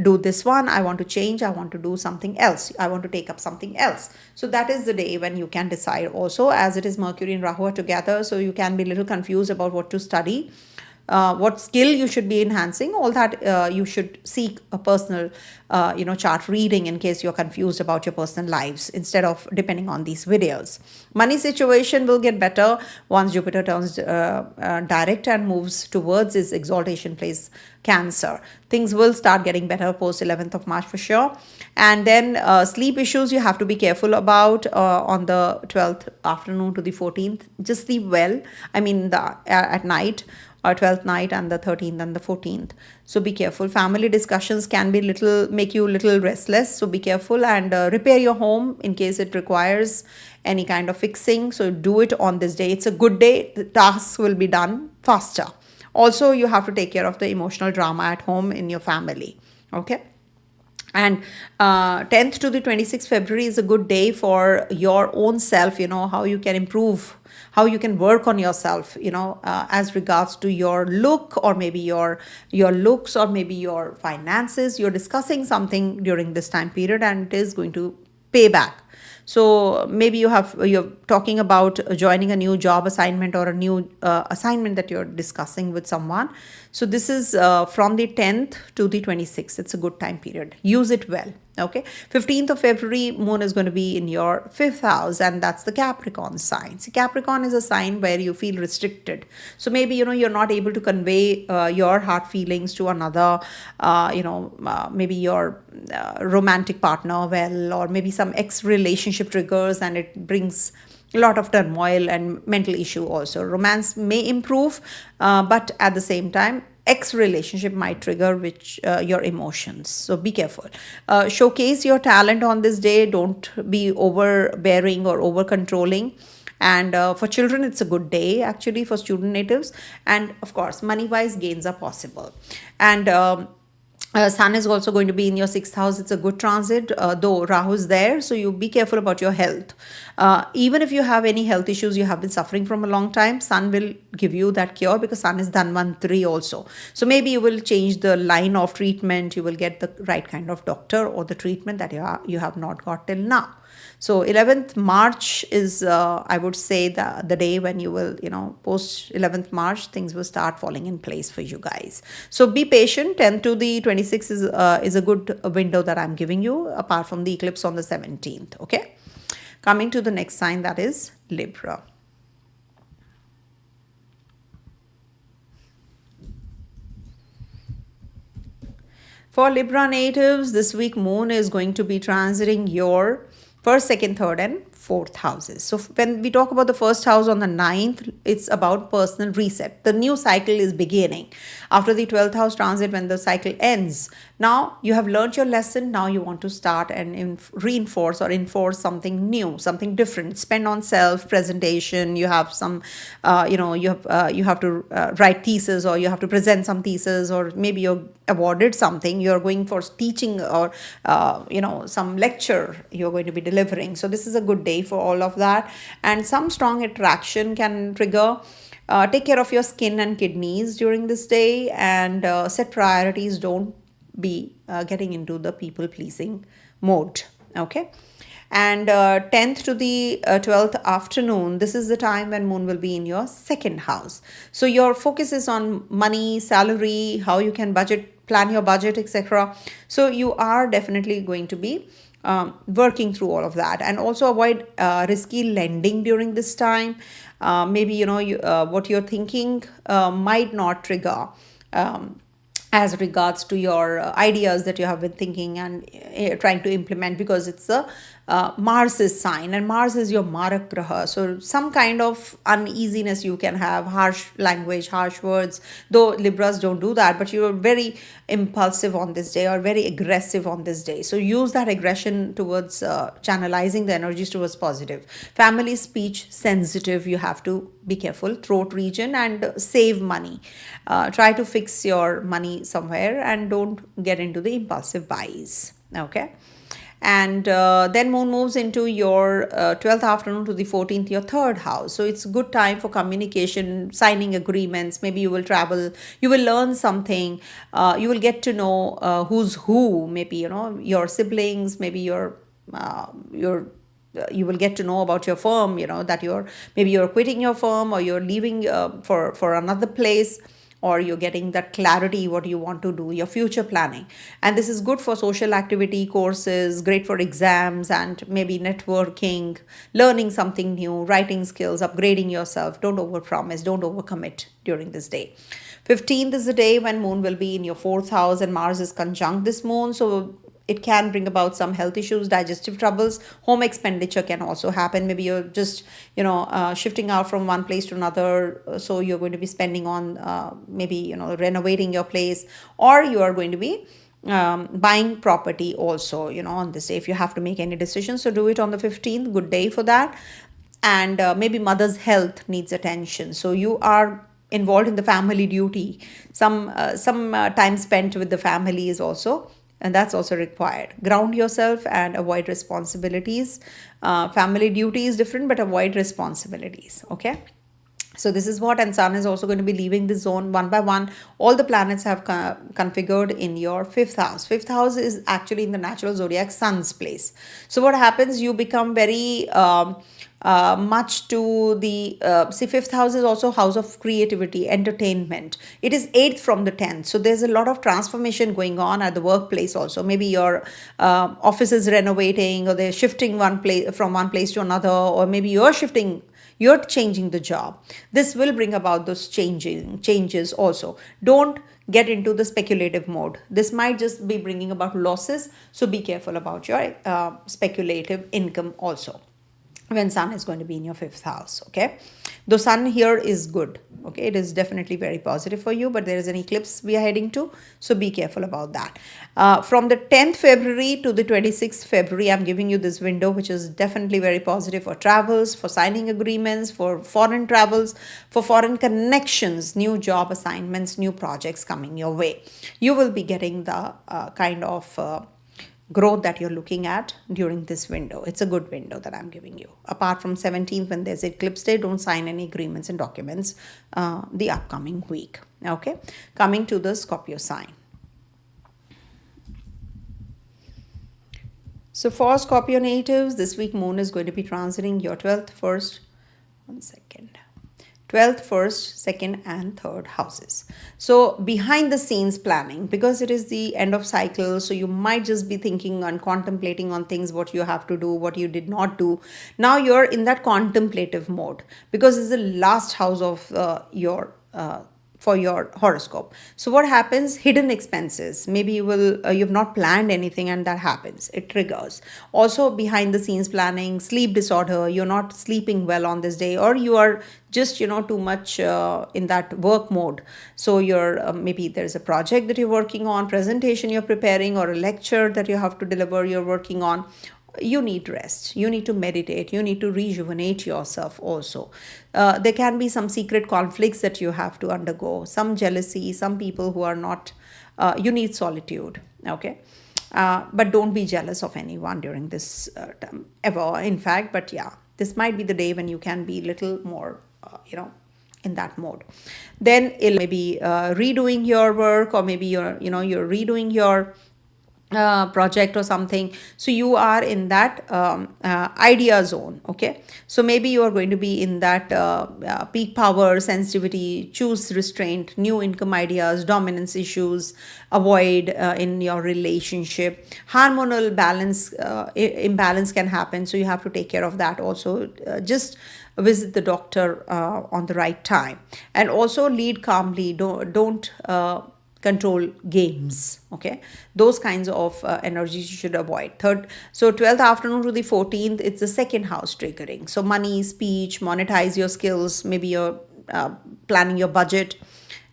S1: do this one, I want to change, I want to do something else, I want to take up something else. So that is the day when you can decide also, as it is Mercury and Rahu are together. So you can be a little confused about what to study, what skill you should be enhancing. All that you should seek a personal chart reading in case you're confused about your personal lives, instead of depending on these videos. Money situation will get better once Jupiter turns direct and moves towards his exaltation place, Cancer. Things will start getting better post 11th of March for sure. And then sleep issues you have to be careful about on the 12th afternoon to the 14th. Just sleep well, at night, or 12th night, and the 13th and the 14th. So be careful. Family discussions can be make you little restless. So be careful, and repair your home in case it requires any kind of fixing. So do it on this day. It's a good day. The tasks will be done faster. Also, you have to take care of the emotional drama at home in your family. Okay. And 10th to the 26th February is a good day for your own self, how you can improve, how you can work on yourself, as regards to your look, or maybe your looks, or maybe your finances. You're discussing something during this time period, and it is going to pay back. So maybe you're talking about joining a new job assignment, or a new assignment that you're discussing with someone. So this is from the 10th to the 26th. It's a good time period. Use it well. Okay. 15th of February, moon is going to be in your fifth house, and that's the Capricorn sign. See, Capricorn is a sign where you feel restricted. So maybe, you're not able to convey your heart feelings to another, maybe your romantic partner well, or maybe some ex relationship triggers, and it brings a lot of turmoil and mental issue also. Romance may improve, but at the same time, ex relationship might trigger your emotions. So be careful. Showcase your talent on this day. Don't be overbearing or over controlling. And for children, it's a good day actually, for student natives. And of course, money wise gains are possible. And Sun is also going to be in your sixth house. It's a good transit, though Rahu is there. So you be careful about your health. Even if you have any health issues you have been suffering from a long time, Sun will give you that cure, because Sun is Dhanvantri also. So maybe you will change the line of treatment. You will get the right kind of doctor or the treatment that you have not got till now. So 11th March is, I would say, the day when you will, post 11th March, things will start falling in place for you guys. So be patient. 10 to the 26th is a good window that I'm giving you, apart from the eclipse on the 17th. Okay. Coming to the next sign, that is Libra. For Libra natives, this week Moon is going to be transiting your first, second, third, and fourth houses. So when we talk about the first house on the 9th, it's about personal reset. The new cycle is beginning. After the 12th house transit, when the cycle ends, now you have learned your lesson. Now you want to start and reinforce or enforce something new, something different. Spend on self presentation. You have some, you have to write thesis, or you have to present some thesis, or maybe you're awarded something. You're going for teaching, or some lecture you're going to be delivering. So this is a good day for all of that, and some strong attraction can trigger. Take care of your skin and kidneys during this day, and set priorities. Don't be getting into the people pleasing mode. Okay. And 10th to the 12th afternoon, this is the time when Moon will be in your second house. So your focus is on money, salary, how you can plan your budget, etc. So you are definitely going to be working through all of that, and also avoid risky lending during this time. Maybe what you're thinking might not trigger as regards to your ideas that you have been thinking and trying to implement, because it's a Mars's sign, and Mars is your Marak Graha. So some kind of uneasiness you can have, harsh language, harsh words, though Libras don't do that, but you're very impulsive on this day, or very aggressive on this day. So use that aggression towards channelizing the energies towards positive. Family speech sensitive, you have to be careful. Throat region, and save money. Try to fix your money somewhere, and don't get into the impulsive buys. Okay. And then Moon moves into your 12th afternoon to the 14th, your third house. So it's a good time for communication, signing agreements. Maybe you will travel, you will learn something, you will get to know who's who. Maybe your siblings, maybe your you will get to know about your firm, that you're quitting your firm, or you're leaving for another place, or you're getting that clarity what you want to do, your future planning. And this is good for social activity, courses, great for exams, and maybe networking, learning something new, writing skills, upgrading yourself. Don't overpromise, don't overcommit during this day. 15th is the day when Moon will be in your fourth house, and Mars is conjunct this Moon. So it can bring about some health issues, digestive troubles. Home expenditure can also happen. Maybe you're just shifting out from one place to another, so you're going to be spending on maybe renovating your place, or you are going to be buying property also on this day. If you have to make any decisions, so do it on the 15th. Good day for that. And maybe mother's health needs attention, so you are involved in the family duty. Some time spent with the family is also, and that's also required. Ground yourself and avoid responsibilities. Family duty is different, but avoid responsibilities. Okay. So this is what, and Sun is also going to be leaving the zone one by one. All the planets have configured in your fifth house. Fifth house is actually in the natural zodiac Sun's place. So what happens, you become very much to the fifth house is also house of creativity, entertainment. It is 8th from the 10th, so there's a lot of transformation going on at the workplace also. Maybe your office is renovating, or they're shifting from one place to another, or maybe you're changing the job. This will bring about those changes also. Don't get into the speculative mode. This might just be bringing about losses, so be careful about your speculative income also. when sun is going to be in your fifth house. Okay, though sun here is good, okay, it is definitely very positive for you, but there is an eclipse we are heading to, so be careful about that. From the 10th February to the 26th February, I'm giving you this window, which is definitely very positive for travels, for signing agreements, for foreign travels, for foreign connections, new job assignments, new projects coming your way. You will be getting the kind of growth that you're looking at during this window. It's a good window that I'm giving you. Apart from 17th, when there's eclipse day, don't sign any agreements and documents the upcoming week. Okay, coming to the Scorpio sign. So for Scorpio natives, this week moon is going to be transiting your 12th, 1st, 12th, 1st, 2nd, and 3rd houses. So behind the scenes planning, because it is the end of cycle, so you might just be thinking and contemplating on things, what you have to do, what you did not do. Now you're in that contemplative mode because it's the last house of your for your horoscope. So what happens? Hidden expenses. Maybe you've not planned anything and that happens. It triggers. Also behind the scenes planning, sleep disorder. You're not sleeping well on this day, or you are just too much in that work mode. So you're maybe there's a project that you're working on, presentation you're preparing, or a lecture that you have to deliver you're working on. You need rest, you need to meditate, you need to rejuvenate yourself also. There can be some secret conflicts that you have to undergo, some jealousy, some people who are not, you need solitude. Okay, but don't be jealous of anyone during this time ever, in fact. But yeah, this might be the day when you can be little more in that mode. Then it'll maybe redoing your work, or maybe you're redoing your project or something, so you are in that idea zone. Okay, so maybe you are going to be in that peak power, sensitivity, choose restraint, new income ideas, dominance issues, avoid in your relationship. Hormonal balance imbalance can happen, so you have to take care of that also. Just visit the doctor on the right time, and also lead calmly. Don't control games. Okay, those kinds of energies you should avoid. 12th afternoon to the 14th, it's the second house triggering, so money, speech, monetize your skills. Maybe you're planning your budget.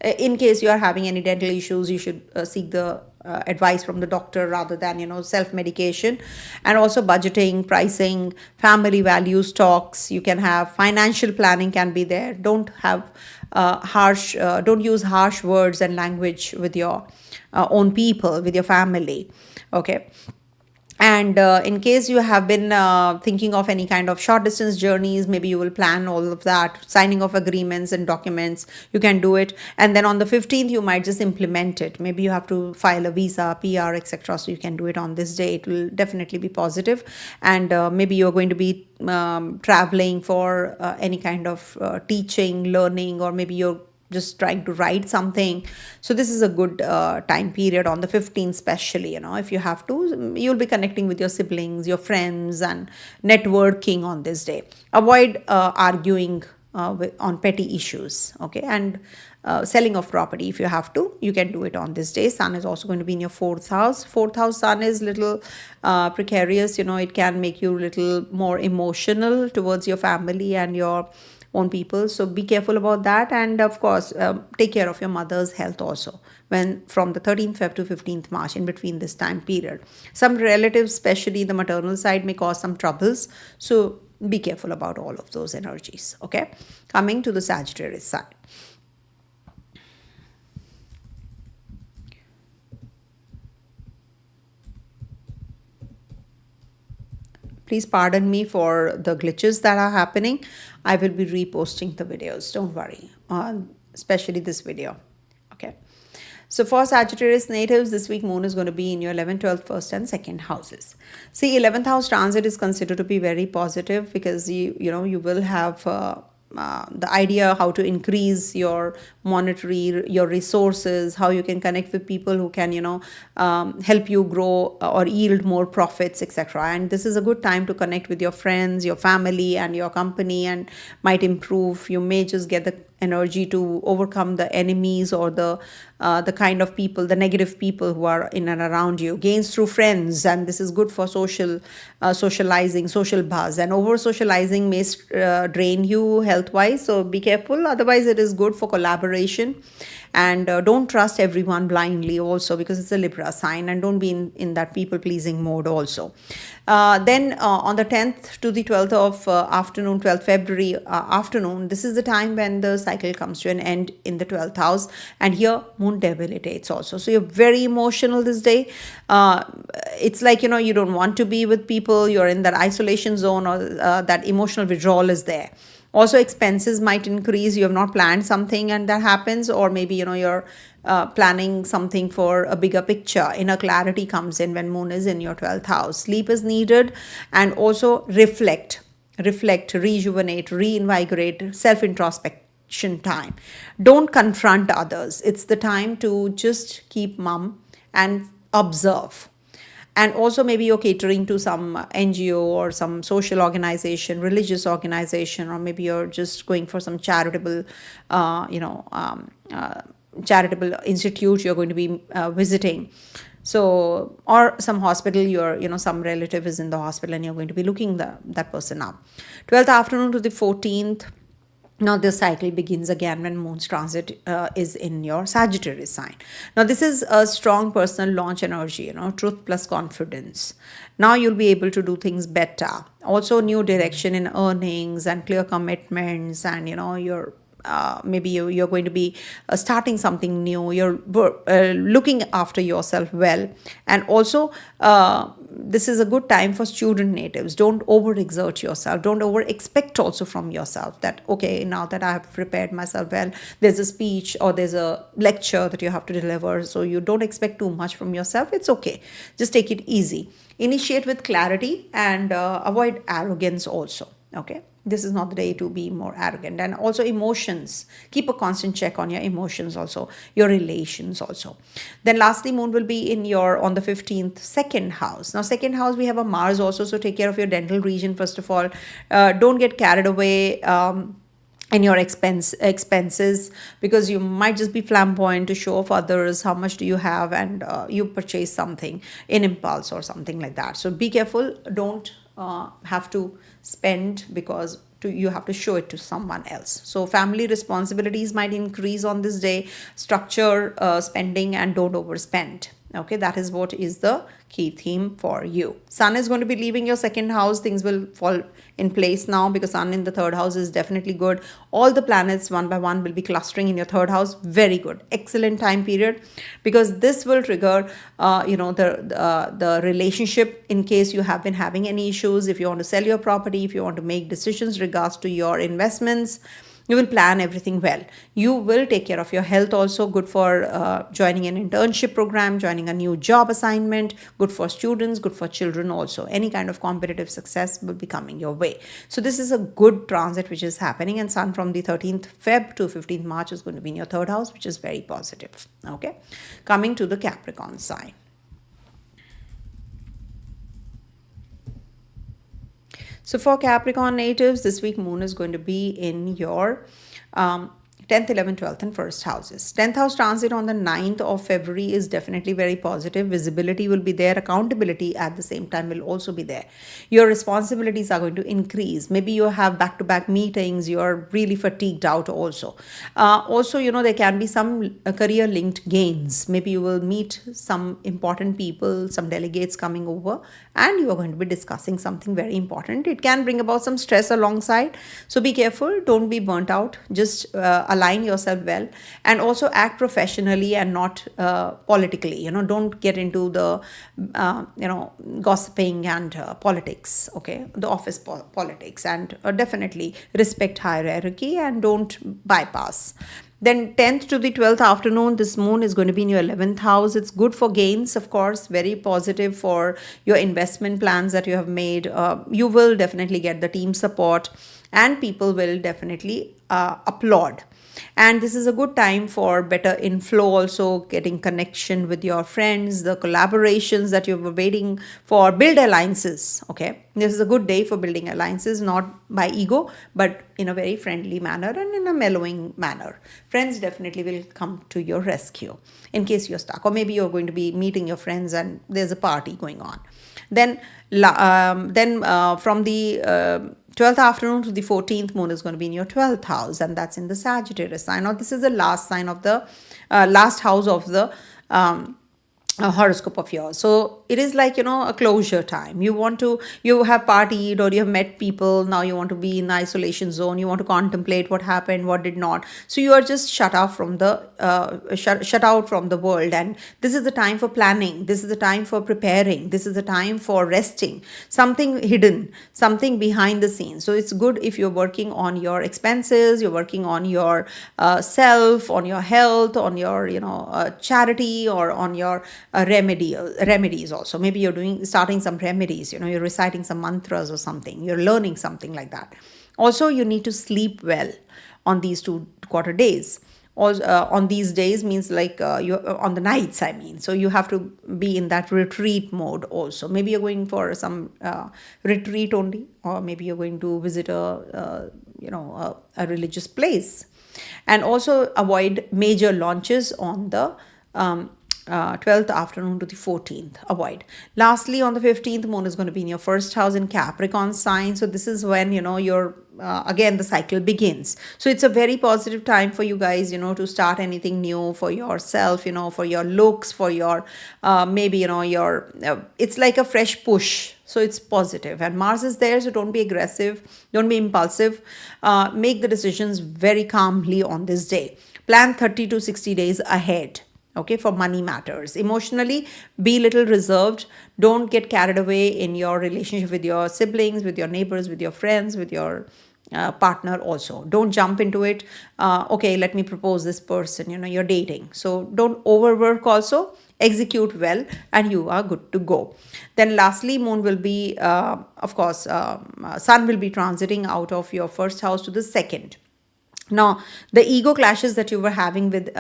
S1: In case you are having any dental issues, you should seek the advice from the doctor rather than self-medication. And also budgeting, pricing, family values talks you can have. Financial planning can be there. Don't have don't use harsh words and language with your own people, with your family. Okay, and in case you have been thinking of any kind of short distance journeys, maybe you will plan all of that, signing of agreements and documents. You can do it, and then on the 15th you might just implement it. Maybe you have to file a visa, PR, etc., so you can do it on this day. It will definitely be positive. And maybe you're going to be traveling for any kind of teaching, learning, or maybe you're just trying to write something. So this is a good time period on the 15th, especially. If you have to, you'll be connecting with your siblings, your friends, and networking on this day. Avoid arguing on petty issues. Okay, and selling of property, if you have to, you can do it on this day. Sun is also going to be in your fourth house. Fourth house sun is little precarious. It can make you a little more emotional towards your family and your own people, so be careful about that. And of course, take care of your mother's health also, when from the 13th Feb to 15th March, in between this time period. Some relatives, especially the maternal side, may cause some troubles, so be careful about all of those energies. Okay, coming to the Sagittarius side. Please pardon me for the glitches that are happening. I will be reposting the videos, don't worry, especially this video. Okay, so for Sagittarius natives, this week moon is going to be in your 11th, 12th, 1st, and 2nd houses. See, 11th house transit is considered to be very positive, because you will have the idea how to increase your monetary, your resources, how you can connect with people who can help you grow or yield more profits, etc. And this is a good time to connect with your friends, your family, and your company, and might improve. You may just get the energy to overcome the enemies or the kind of people, the negative people who are in and around you. Gains through friends, and this is good for socializing, social buzz. And over socializing may drain you health wise, so be careful. Otherwise, it is good for collaboration. And don't trust everyone blindly also, because it's a Libra sign, and don't be in that people pleasing mode also. Then on the 10th to the 12th of afternoon, 12th February afternoon, this is the time when the cycle comes to an end in the 12th house, and here moon debilitates also. So you're very emotional this day. It's like, you don't want to be with people, you're in that isolation zone, or that emotional withdrawal is there. Also, expenses might increase. You have not planned something and that happens, or maybe you're planning something for a bigger picture. Inner clarity comes in when moon is in your 12th house. Sleep is needed, and also reflect, rejuvenate, reinvigorate, self-introspection time. Don't confront others. It's the time to just keep mum and observe. And also, maybe you're catering to some NGO or some social organization, religious organization, or maybe you're just going for some charitable, charitable institute you're going to be visiting. So, or some hospital, some relative is in the hospital and you're going to be looking that person up. 12th afternoon to the 14th. Now this cycle begins again when moon's transit is in your Sagittarius sign. Now this is a strong personal launch energy, truth plus confidence. Now you'll be able to do things better. Also new direction in earnings and clear commitments, and you're maybe you're going to be starting something new. You're looking after yourself well. And also this is a good time for student natives. Don't overexert yourself. Don't over expect also from yourself that, okay, now that I have prepared myself well, there's a speech or there's a lecture that you have to deliver. So you don't expect too much from yourself. It's okay. Just take it easy. Initiate with clarity and avoid arrogance also. Okay. This is not the day to be more arrogant. And also emotions. Keep a constant check on your emotions also, your relations also. Then lastly, moon will be in your, on the 15th, second house. Now, second house, we have a Mars also. So take care of your dental region, first of all. Don't get carried away in your expenses, because you might just be flamboyant to show off others how much do you have, and you purchase something in impulse or something like that. So be careful. Don't have to spend because you have to show it to someone else. So family responsibilities might increase on this day. Structure spending and don't overspend. Okay, that is what is the key theme for you. Sun is going to be leaving your second house. Things will fall in place now because Sun in the third house is definitely good. All the planets one by one will be clustering in your third house. Very good. Excellent time period, because this will trigger the relationship in case you have been having any issues. If you want to sell your property, if you want to make decisions regards to your investments, you will plan everything well. You will take care of your health also. Good for joining an internship program, joining a new job assignment. Good for students, good for children also. Any kind of competitive success will be coming your way. So this is a good transit which is happening, and Sun from the 13th Feb to 15th March is going to be in your third house, which is very positive. Okay, coming to the Capricorn sign. So for Capricorn natives, this week moon is going to be in your 10th, 11th, 12th and 1st houses. 10th house transit on the 9th of February is definitely very positive. Visibility will be there. Accountability at the same time will also be there. Your responsibilities are going to increase. Maybe you have back-to-back meetings. You're really fatigued out also. Also, there can be some career-linked gains. Maybe you will meet some important people, some delegates coming over, and you are going to be discussing something very important. It can bring about some stress alongside. So be careful. Don't be burnt out. Just align yourself well, and also act professionally and not politically. Don't get into the gossiping and politics. Okay, the office politics, and definitely respect hierarchy and don't bypass. Then 10th to the 12th afternoon, this moon is going to be in your 11th house. It's good for gains, of course, very positive for your investment plans that you have made. You will definitely get the team support, and people will definitely applaud. And this is a good time for better inflow, also getting connection with your friends, the collaborations that you were waiting for. Build alliances. Okay, this is a good day for building alliances, not by ego, but in a very friendly manner and in a mellowing manner. Friends definitely will come to your rescue in case you're stuck, or maybe you're going to be meeting your friends and there's a party going on. Then, from the 12th afternoon to the 14th, moon is going to be in your 12th house, and that's in the Sagittarius sign. Or this is the last sign of the last house of the a horoscope of yours. So it is like, a closure time. You have partied or you have met people. Now you want to be in the isolation zone. You want to contemplate what happened, what did not. So you are just shut off from the shut out from the world. And this is the time for planning. This is the time for preparing. This is the time for resting. Something hidden, something behind the scenes. So it's good if you're working on your expenses, you're working on your self, on your health, on your charity, or on your remedies. Also, maybe you're starting some remedies, you're reciting some mantras or something, you're learning something like that. Also, you need to sleep well on these 2 quarter days. Also, on these days means like you on the nights, I mean. So you have to be in that retreat mode. Also, maybe you're going for some retreat only, or maybe you're going to visit a religious place. And also avoid major launches on the 12th afternoon to the 14th. Avoid. Lastly, on the 15th, moon is going to be in your first house in Capricorn sign. So this is when your again the cycle begins. So it's a very positive time for you guys, to start anything new for yourself, for your looks, for your maybe your it's like a fresh push. So it's positive, and Mars is there, so don't be aggressive, don't be impulsive. Make the decisions very calmly on this day. Plan 30 to 60 days ahead. Okay, for money matters. Emotionally, be a little reserved. Don't get carried away in your relationship with your siblings, with your neighbors, with your friends, with your partner. Also, don't jump into it. Okay, let me propose this person, you're dating, so don't overwork. Also, execute well and you are good to go. Then lastly, moon will be of course sun will be transiting out of your first house to the second. Now, the ego clashes that you were having with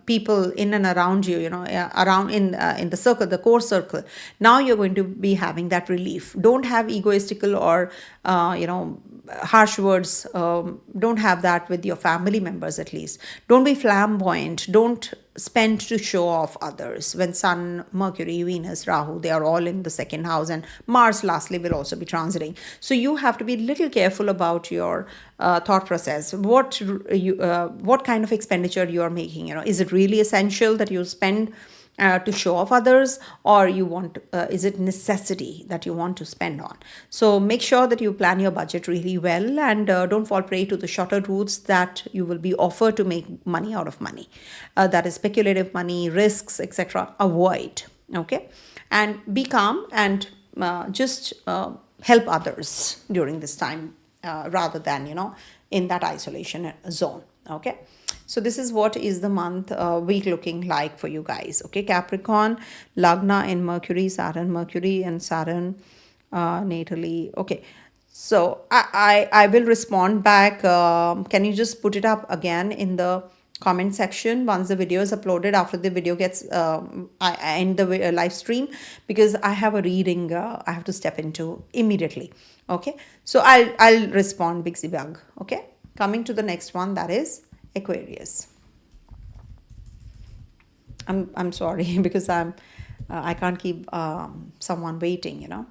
S1: people in and around you, around in the circle, the core circle. Now you're going to be having that relief. Don't have egoistical or harsh words. Don't have that with your family members, at least. Don't be flamboyant. Don't spend to show off others. When Sun, Mercury, Venus, Rahu, they are all in the second house, and Mars lastly will also be transiting. So you have to be a little careful about your thought process. What kind of expenditure you are making? Is it really essential that you spend to show off others, or is it necessity that you want to spend on? So make sure that you plan your budget really well, and don't fall prey to the shorter routes that you will be offered to make money out of money. That is speculative money, risks, etc. Avoid. Okay, and be calm and just help others during this time, rather than in that isolation zone. Okay, so this is what is the month week looking like for you guys. Okay, Capricorn, Lagna in Mercury, Mercury and Saturn natally. Okay, so I will respond back. Can you just put it up again in the comment section once the video is uploaded? After the video gets I end the live stream, because I have a reading I have to step into immediately. Okay, so I'll respond, Bixie Bug. Okay, coming to the next one, that is Aquarius. I'm sorry because I can't keep someone waiting,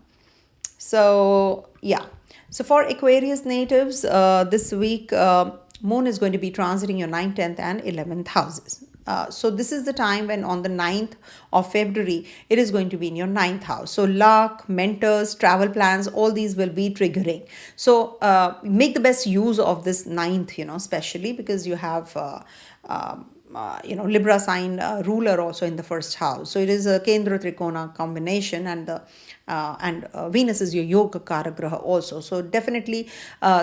S1: So yeah, so for Aquarius natives, this week moon is going to be transiting your 9th, 10th and 11th houses. So this is the time when on the 9th of February, it is going to be in your 9th house. So luck, mentors, travel plans, all these will be triggering. So make the best use of this 9th, especially because you have Libra sign ruler also in the first house. So it is a Kendra Trikona combination, and the Venus is your yoga karagraha also. So definitely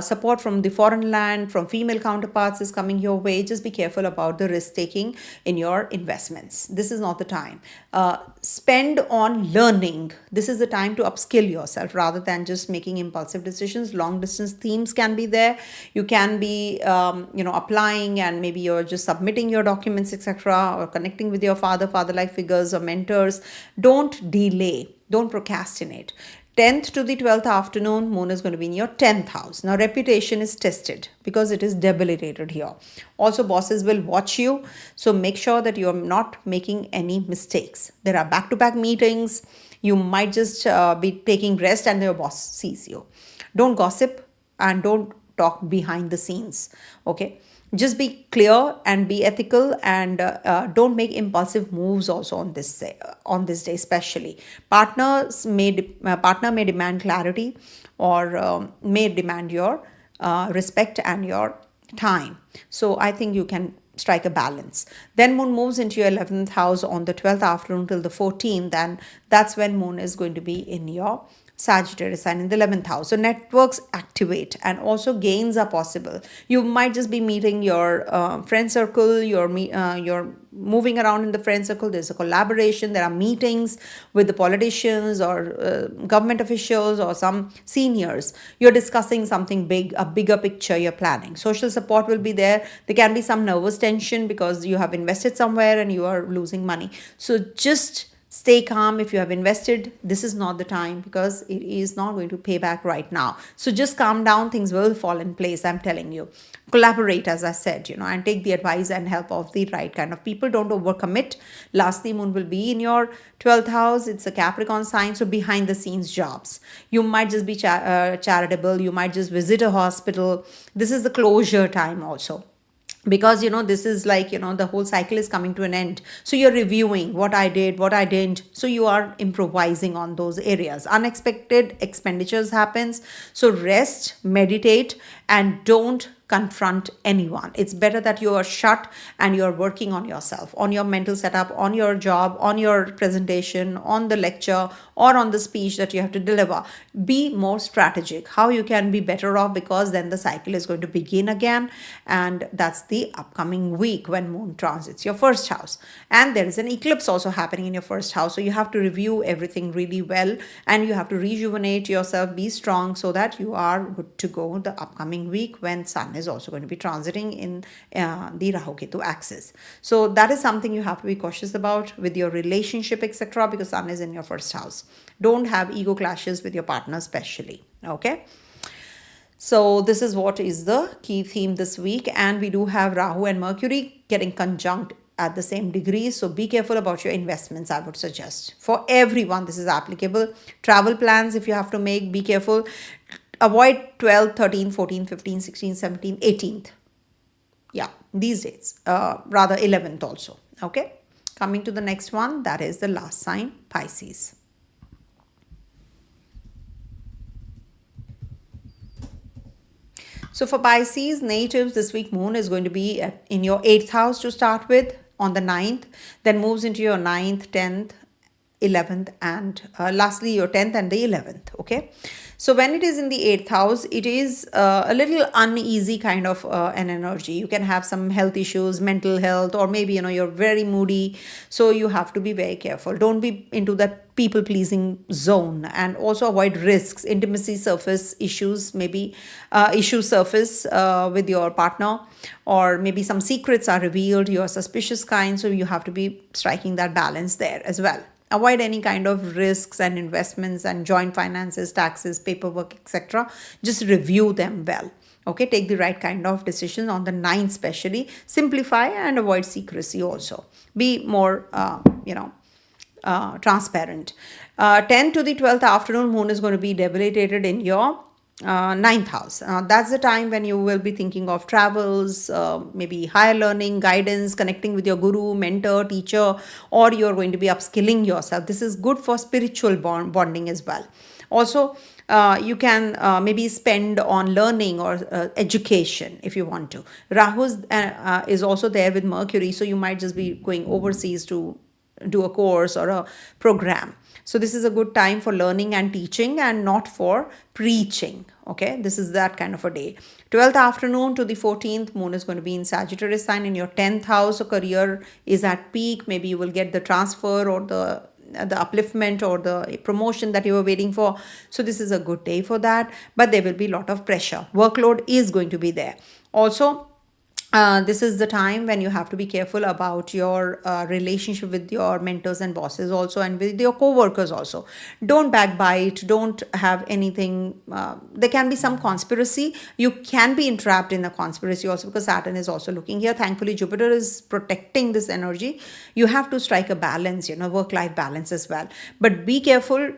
S1: support from the foreign land, from female counterparts is coming your way. Just be careful about the risk taking in your investments. This is not the time. Spend on learning. This is the time to upskill yourself rather than just making impulsive decisions. Long distance themes can be there. You can be applying, and maybe you're just submitting your documents, etc., or connecting with your father-like figures or mentors. Don't delay. Don't procrastinate. 10th to the 12th afternoon, moon is going to be in your 10th house. Now, reputation is tested because it is debilitated here. Also, bosses will watch you. So, make sure that you are not making any mistakes. There are back-to-back meetings. You might just be taking rest and your boss sees you. Don't gossip and don't talk behind the scenes. Okay. Just be clear and be ethical, and don't make impulsive moves also on this day especially. Partner may demand clarity, or may demand your respect and your time. So I think you can strike a balance. Then moon moves into your 11th house on the 12th afternoon till the 14th, and that's when moon is going to be in your Sagittarius sign in the 11th house. So networks activate, and also gains are possible. You might just be meeting your friend circle, you're moving around in the friend circle. There's a collaboration. There are meetings with the politicians or government officials or some seniors. You're discussing something big, a bigger picture you're planning. Social support will be there. There can be some nervous tension because you have invested somewhere and you are losing money. So just stay calm. If you have invested, this is not the time, because it is not going to pay back right now. So just calm down. Things will fall in place. I'm telling you. Collaborate, as I said, and take the advice and help of the right kind of people. Don't overcommit. Lastly, moon will be in your 12th house. It's a Capricorn sign. So behind the scenes jobs. You might just be charitable. You might just visit a hospital. This is the closure time also, because this is like the whole cycle is coming to an end. So you're reviewing what I did, what I didn't. So you are improvising on those areas. Unexpected expenditures happens. So rest, meditate, and don't confront anyone. It's better that you are shut and you're working on yourself, on your mental setup, on your job, on your presentation, on the lecture, or on the speech that you have to deliver. Be more strategic, how you can be better off, because then the cycle is going to begin again. And that's the upcoming week when moon transits your first house. And there is an eclipse also happening in your first house. So you have to review everything really well, and you have to rejuvenate yourself, be strong, so that you are good to go the upcoming week when sun is also going to be transiting in the Rahu Ketu axis. So that is something you have to be cautious about with your relationship, etc., because sun is in your first house. Don't have ego clashes with your partner especially. Okay. So this is what is the key theme this week. And we do have Rahu and Mercury getting conjunct at the same degree. So be careful about your investments, I would suggest. For everyone, this is applicable. Travel plans, if you have to make, be careful. Avoid 12th, 13th, 14th, 15th, 16th, 17th, 18th. Yeah, these dates. Rather 11th also. Okay. Coming to the next one, that is the last sign, Pisces. So for Pisces natives, this week moon is going to be in your 8th house to start with on the 9th, then moves into your 9th, 10th, 11th, and lastly your 10th and the 11th. Okay. So when it is in the 8th house, it is a little uneasy kind of an energy. You can have some health issues, mental health, or maybe, you're very moody. So you have to be very careful. Don't be into that people pleasing zone, and also avoid risks, intimacy surface issues, maybe issues surface with your partner, or maybe some secrets are revealed. You're suspicious kind. So you have to be striking that balance there as well. Avoid any kind of risks and investments and joint finances, taxes, paperwork, etc. Just review them well. Okay, take the right kind of decision on the 9th especially. Simplify and avoid secrecy also. Be more, transparent. 10th to the 12th afternoon, moon is going to be debilitated in your 9th house. That's the time when you will be thinking of travels, maybe higher learning, guidance, connecting with your guru, mentor, teacher, or you're going to be upskilling yourself. This is good for spiritual bonding as well. Also, you can maybe spend on learning or education if you want to. Rahu is also there with Mercury, so you might just be going overseas to do a course or a program. So this is a good time for learning and teaching and not for preaching. Okay, this is that kind of a day. 12th afternoon to the 14th, moon is going to be in Sagittarius sign in your 10th house. So career is at peak. Maybe you will get the transfer or the upliftment or the promotion that you were waiting for. So this is a good day for that, but there will be a lot of pressure. Workload is going to be there. Also, this is the time when you have to be careful about your relationship with your mentors and bosses also, and with your co-workers also. Don't backbite, don't have anything. There can be some conspiracy. You can be entrapped in a conspiracy also, because Saturn is also looking here. Thankfully, Jupiter is protecting this energy. You have to strike a balance, work-life balance as well. But be careful.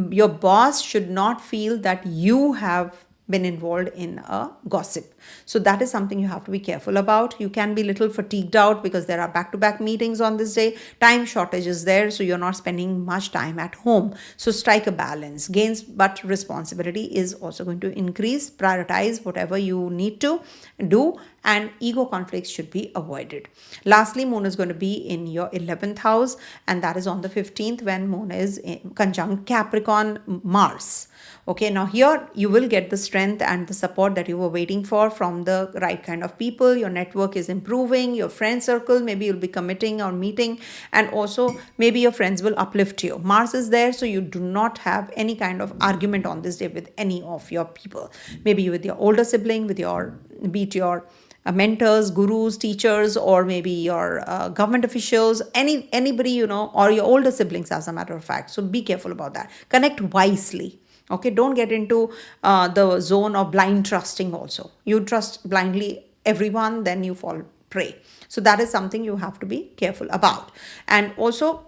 S1: Your boss should not feel that you have been involved in a gossip. So that is something you have to be careful about. You can be a little fatigued out because there are back-to-back meetings on this day. Time shortage is there, so you're not spending much time at home. So strike a balance. Gains, but responsibility is also going to increase. Prioritize whatever you need to do, and ego conflicts should be avoided. Lastly, moon is going to be in your 11th house, and that is on the 15th, when moon is conjunct Capricorn Mars. Okay, now here you will get the strength and the support that you were waiting for from the right kind of people. Your network is improving, your friend circle, maybe you'll be committing or meeting, and also maybe your friends will uplift you. Mars is there, so you do not have any kind of argument on this day with any of your people. Maybe with your older sibling, with your, be it your mentors, gurus, teachers, or maybe your government officials, anybody, or your older siblings, as a matter of fact. So be careful about that. Connect wisely. Okay, don't get into the zone of blind trusting also. You trust blindly everyone, then you fall prey. So that is something you have to be careful about. And also,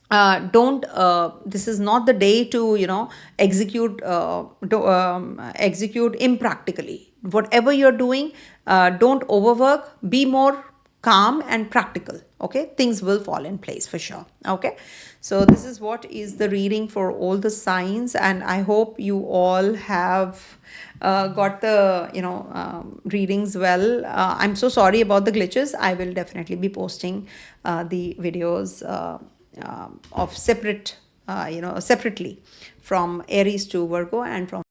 S1: don't this is not the day to execute execute impractically. Whatever you're doing, don't overwork. Be more calm and practical. Okay, things will fall in place for sure. Okay, so this is what is the reading for all the signs, and I hope you all have got the readings well. I'm so sorry about the glitches. I will definitely be posting the videos of separately from Aries to Virgo and from